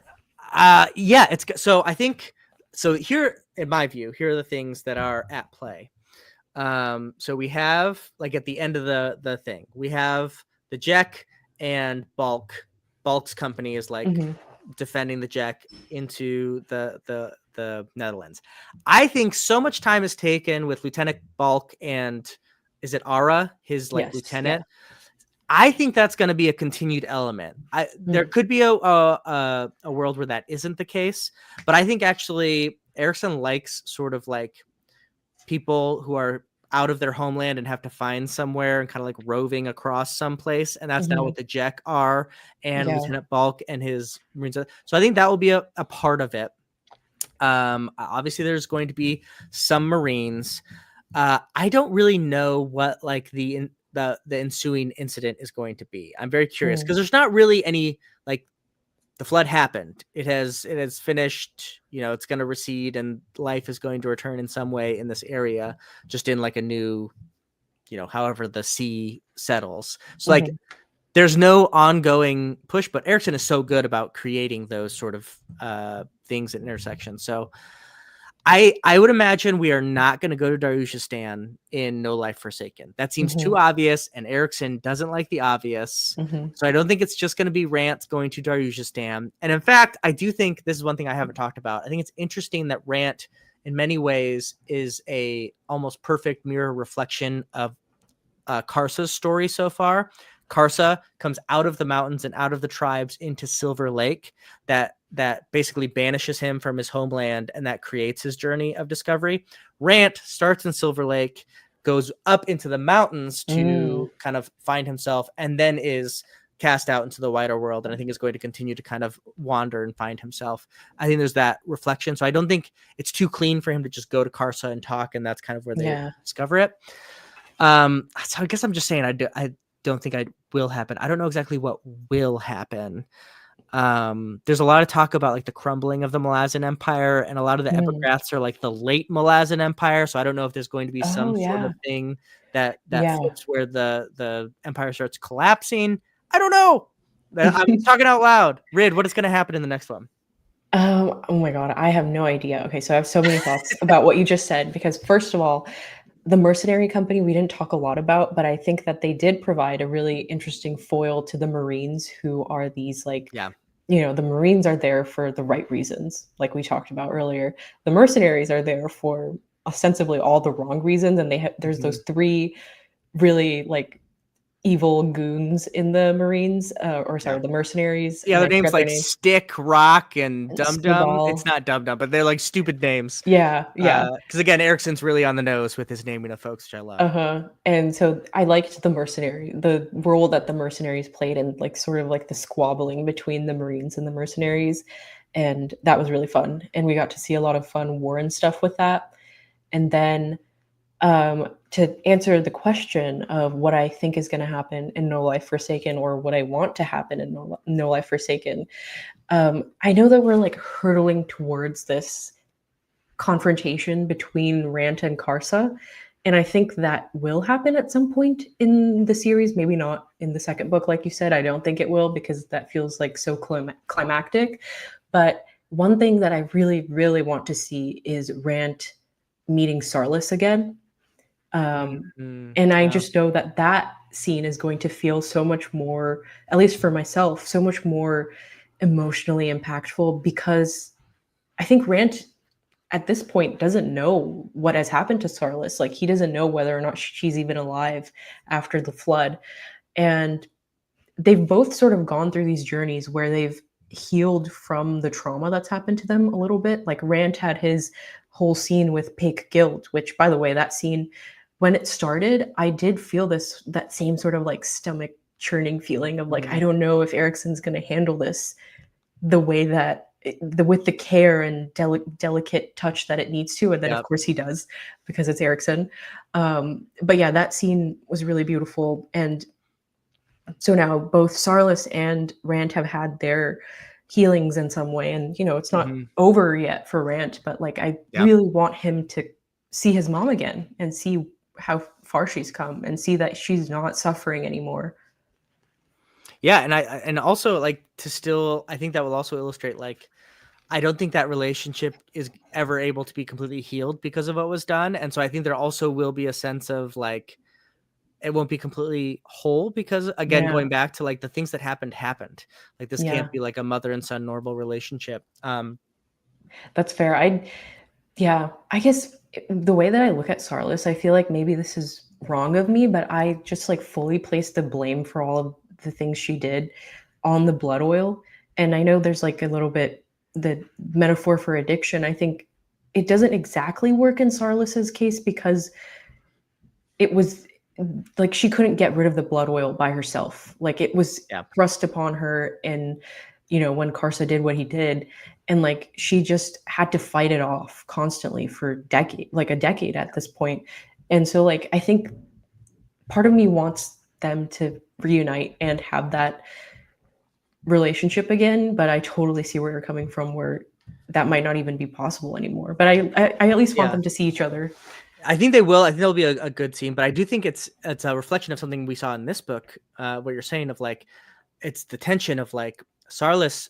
yeah, so I think so here in my view, here are the things that are at play. So we have like at the end of the thing, we have the Jack and Bulk's company is like Mhm. defending the Jack into the Netherlands. I think so much time is taken with Lieutenant Bulk and is it Ara, his like Yes, yeah. lieutenant. I think that's going to be a continued element. There Mm, could be a world where that isn't the case, but I think actually Erickson likes sort of like people who are out of their homeland and have to find somewhere and kind of like roving across someplace. And that's now mhm. what the Jack are and Yeah. Lieutenant Bulk and his Marines. So I think that will be a part of it. Obviously, there's going to be some Marines. I don't really know what like the ensuing incident is going to be. I'm very curious Mm, because there's not really any like the flood happened. It has finished. You know, it's going to recede, and life is going to return in some way in this area, just in like a new, you know, however the sea settles. So like, mhm, there's no ongoing push, but Erickson is so good about creating those sort of things at intersections. So I would imagine we are not going to go to Darushistan in No Life Forsaken. That seems mhm, too obvious, and Erickson doesn't like the obvious. mhm, So I don't think it's just going to be Rant going to Darushistan. And in fact, I do think this is one thing I haven't talked about. I think it's interesting that Rant in many ways is a almost perfect mirror reflection of Karsa's story so far. Karsa comes out of the mountains and out of the tribes into Silver Lake, that basically banishes him from his homeland, and that creates his journey of discovery. Rant starts in Silver Lake, goes up into the mountains Mm, to kind of find himself, and then is cast out into the wider world, and I think is going to continue to kind of wander and find himself. I think there's that reflection, so I don't think it's too clean for him to just go to Karsa and talk, and that's kind of where they yeah. discover it. So I guess I'm just saying I don't think I will happen. I don't know exactly what will happen. There's a lot of talk about like the crumbling of the Malazan Empire, and a lot of the Mm. epigraphs are like the late Malazan Empire. So I don't know if there's going to be some Oh, sort yeah. of thing that Yeah. flips where the empire starts collapsing. I don't know. I'm talking out loud. Rid, what is going to happen in the next one? Oh my God, I have no idea. Okay, so I have so many thoughts about what you just said because first of all, the mercenary company we didn't talk a lot about, but I think that they did provide a really interesting foil to the Marines who are these like, Yeah. the Marines are there for the right reasons, like we talked about earlier. The mercenaries are there for ostensibly all the wrong reasons, and there's Mhm. those three really like evil goons in the Marines, or Yeah. sorry, the mercenaries, Yeah, and their I names forget their like names. Stick, Rock, and Dum Dum. It's Snowball. not Dum Dum, but they're like stupid names. Yeah, yeah. Because again, Erickson's really on the nose with his naming of folks, which I love. Uh-huh. And so I liked the role that the mercenaries played in like sort of like the squabbling between the Marines and the mercenaries. And that was really fun. And we got to see a lot of fun war and stuff with that. And then to answer the question of what I think is going to happen in No Life Forsaken or what I want to happen in No Life Forsaken, I know that we're like hurtling towards this confrontation between Rant and Karsa. And I think that will happen at some point in the series, maybe not in the second book, like you said. I don't think it will because that feels like so climactic. But one thing that I really, really want to see is Rant meeting Sarlis again. Mhm. And I Yeah. just know that that scene is going to feel so much more, at least for myself, so much more emotionally impactful because I think Rant at this point doesn't know what has happened to Sarlis. Like he doesn't know whether or not she's even alive after the flood. And they've both sort of gone through these journeys where they've healed from the trauma that's happened to them a little bit. Like Rand had his whole scene with Pake Guilt, which by the way, that scene when it started, I did feel that same sort of like stomach churning feeling of like, I Mhm. don't know if Erickson's gonna handle this the way that with the care and delicate touch that it needs to, and then of Yep. course he does because it's Erickson. But yeah, that scene was really beautiful, and so now both Sarlis and Rant have had their healings in some way, and it's not Mhm. over yet for Rant, but like I Yeah. really want him to see his mom again and see how far she's come and see that she's not suffering anymore. Yeah, and also like to still, I think that will also illustrate like I don't think that relationship is ever able to be completely healed because of what was done, and so I think there also will be a sense of like it won't be completely whole because again, Yeah, going back to like the things that happened. Like this yeah, can't be like a mother and son normal relationship. that's fair. Yeah, I guess the way that I look at Sarlis, I feel like maybe this is wrong of me, but I just like fully place the blame for all of the things she did on the blood oil. And I know there's like a little bit the metaphor for addiction. I think it doesn't exactly work in Sarlis's case because it was like she couldn't get rid of the blood oil by herself. Like it was Yeah. thrust upon her, and when Karsa did what he did, and like she just had to fight it off constantly for a decade at this point. And so like I think part of me wants them to reunite and have that relationship again, but I totally see where you're coming from where that might not even be possible anymore. But I at least want Yeah. them to see each other. I think they will. I think there'll be a good scene, but I do think it's a reflection of something we saw in this book, what you're saying of like it's the tension of like Sarlis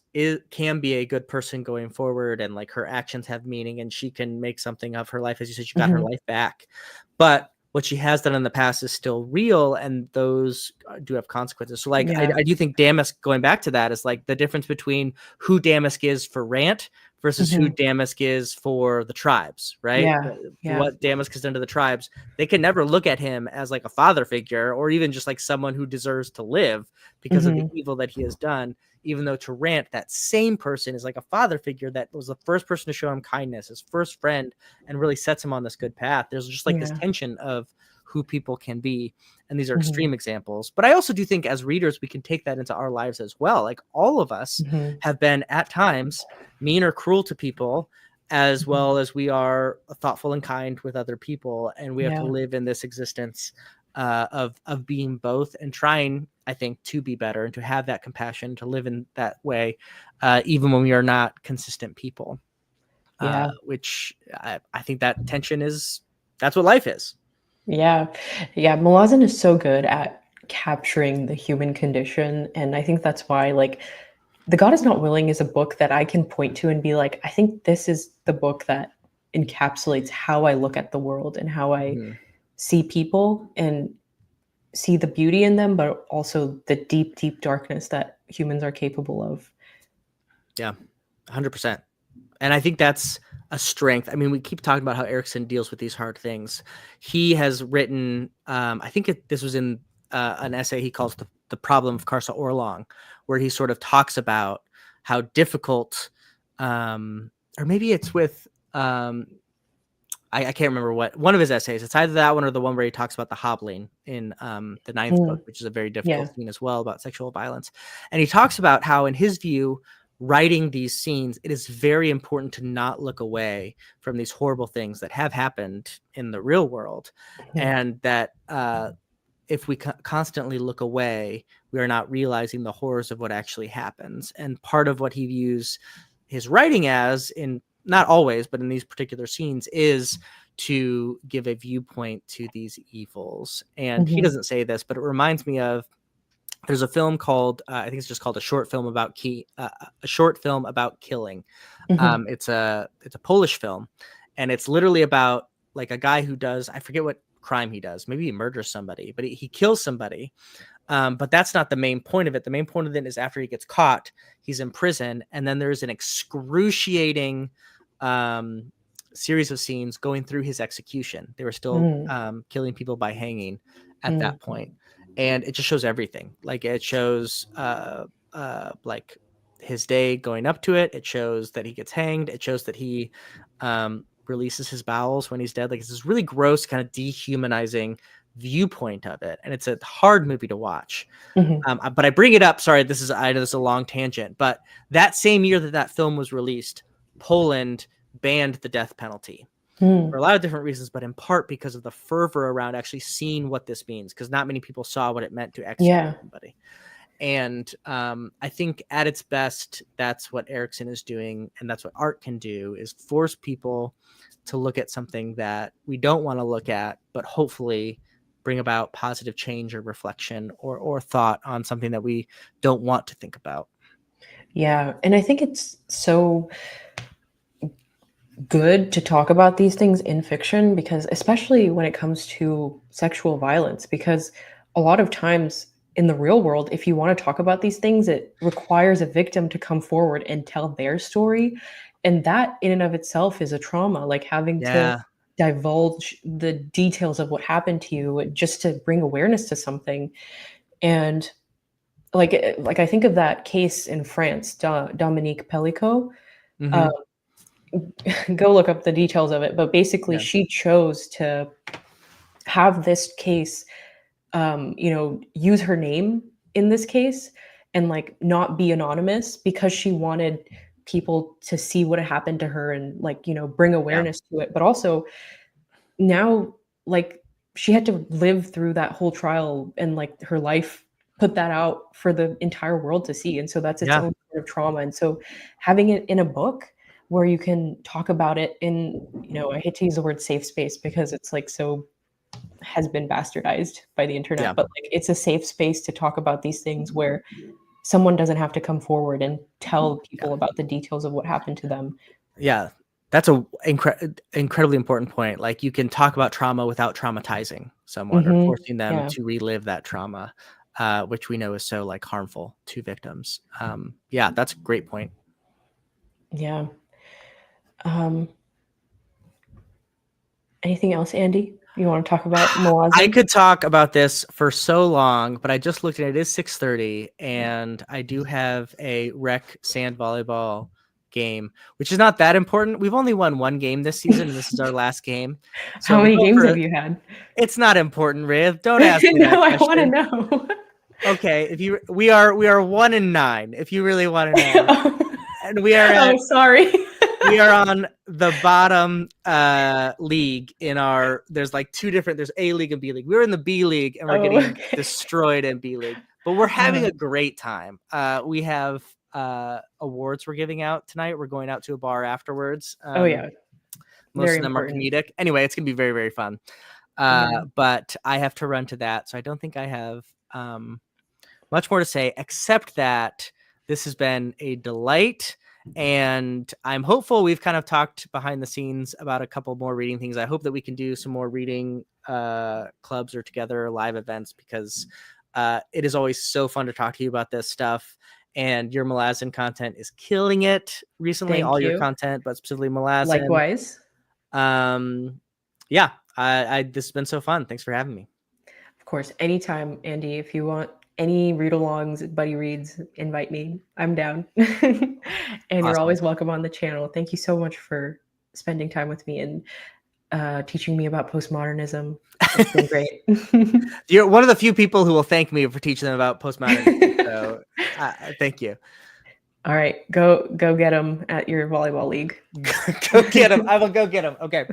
can be a good person going forward, and like her actions have meaning, and she can make something of her life. As you said, she got her Mhm. life back, but what she has done in the past is still real, and those do have consequences. So like Yeah. I do think Damask, going back to that, is like the difference between who Damask is for Rant versus who Mhm. Damask is for the tribes, right? Yeah. For Yeah. what Damask has done to the tribes, they can never look at him as like a father figure or even just like someone who deserves to live because of the Mhm. evil that he has done. Even though to Rant, that same person is like a father figure that was the first person to show him kindness, his first friend, and really sets him on this good path. There's just like this Yeah. tension of who people can be. And these are Mhm. extreme examples. But I also do think as readers, we can take that into our lives as well. Like all of us Mhm. have been at times mean or cruel to people, as Mhm. well as we are thoughtful and kind with other people. And we have to Yeah. live in this existence of being both and trying, I think, to be better and to have that compassion, to live in that way, even when we are not consistent people. Yeah. Which I think that tension that's what life is. Yeah. Yeah, Malazan is so good at capturing the human condition, and I think that's why, like, The God Is Not Willing is a book that I can point to and be like, "I think this is the book that encapsulates how I look at the world and how I Mhm. see people and see the beauty in them, but also the deep, deep darkness that humans are capable of." Yeah, 100%. And I think that's a strength. I mean, we keep talking about how Erickson deals with these hard things. He has written, I think this was in an essay he calls the Problem of Karsa Orlong, where he sort of talks about how difficult, or maybe it's with, I can't remember what one of his essays. It's either that one or the one where he talks about the hobbling in the ninth book, Mm, which is a very yeah. difficult scene as well about sexual violence. And he talks about how, in his view, writing these scenes, it is very important to not look away from these horrible things that have happened in the real world, Mhm, and that if we constantly look away, we are not realizing the horrors of what actually happens. And part of what he views his writing as, in not always, but in these particular scenes, is to give a viewpoint to these evils. And he mhm, doesn't say this, but it reminds me of there's a film called I think it's just called a short film about killing. mhm, It's a Polish film, and it's literally about like a guy who does, I forget what crime he does. Maybe he murders somebody, but he kills somebody. But that's not the main point of it. The main point of it is after he gets caught, he's in prison, and then there's an excruciating um, series of scenes going through his execution. They were still mm, killing people by hanging at mm, that point, and it just shows everything. Like it shows like his day going up to it. It shows that he gets hanged. It shows that he releases his bowels when he's dead. Like it's this really gross, kind of dehumanizing viewpoint of it, and it's a hard movie to watch. mhm, But I bring it up. Sorry, I know this is a long tangent, but that same year that that film was released, Poland banned the death penalty mm. for a lot of different reasons, but in part because of the fervor around actually seeing what this means, because not many people saw what it meant to execute Yeah. somebody. And I think at its best, that's what Erickson is doing, and that's what art can do: is force people to look at something that we don't want to look at, but hopefully bring about positive change or reflection or thought on something that we don't want to think about. Yeah, and I think it's so good to talk about these things in fiction because especially when it comes to sexual violence because a lot of times in the real world if you want to talk about these things it requires a victim to come forward and tell their story and that in and of itself is a trauma like having to Yeah. divulge the details of what happened to you just to bring awareness to something and like I think of that case in France Dominique Pellicot uh, Hmm. go look up the details of it, but basically Yeah. she chose to have this case, use her name in this case and like not be anonymous because she wanted people to see what had happened to her and like, bring Yeah. awareness to it. But also now, like she had to live through that whole trial and like her life put that out for the entire world to see. And so that's its Yeah. own sort of trauma. And so having it in a book where you can talk about it in, I hate to use the word safe space because it's like so has been bastardized by the Yeah. internet, but like it's a safe space to talk about these things where someone doesn't have to come forward and tell Yeah. people about the details of what happened to them. Yeah. That's a incredibly important point. Like, you can talk about trauma without traumatizing someone or forcing them Yeah. to relive that trauma, which we know is so like harmful to victims. Yeah, that's a great point. Yeah. Anything else, Andy? You want to talk about Malazan? I could talk about this for so long, but I just looked at it. It is 6:30, and I do have a rec sand volleyball game, which is not that important. We've only won one game this season, and this is our last game. So How we'll many go games for have you had? It's not important, Riv. Don't ask me that No, I want to question. know. Okay, we are 1-9 if you really want to know. And we are Oh, sorry. we are on the bottom league in our, there's like there's A League and B League. We're in the B League and we're getting Okay. destroyed in B League. But we're having a great time. We have awards we're giving out tonight. We're going out to a bar afterwards. Oh yeah. Most Very of them important. are comedic. Anyway, it's gonna be very, very fun. But I have to run to that, so I don't think I have much more to say, except that this has been a delight, and I'm hopeful. We've kind of talked behind the scenes about a couple more reading things. I hope that we can do some more reading clubs or together live events, because it is always so fun to talk to you about this stuff. And your Malazan content is killing it recently. Thank All your you. content, but specifically Malazan. Likewise. Yeah, this has been so fun. Thanks for having me. Of course, anytime, Andy. If you want any read-alongs, buddy reads, invite me. I'm down. And you're Awesome. always welcome on the channel. Thank you so much for spending time with me and teaching me about postmodernism. It's been great. You're one of the few people who will thank me for teaching them about postmodernism. So thank you. All right, go get them at your volleyball league. Go get them. I will go get them. Okay.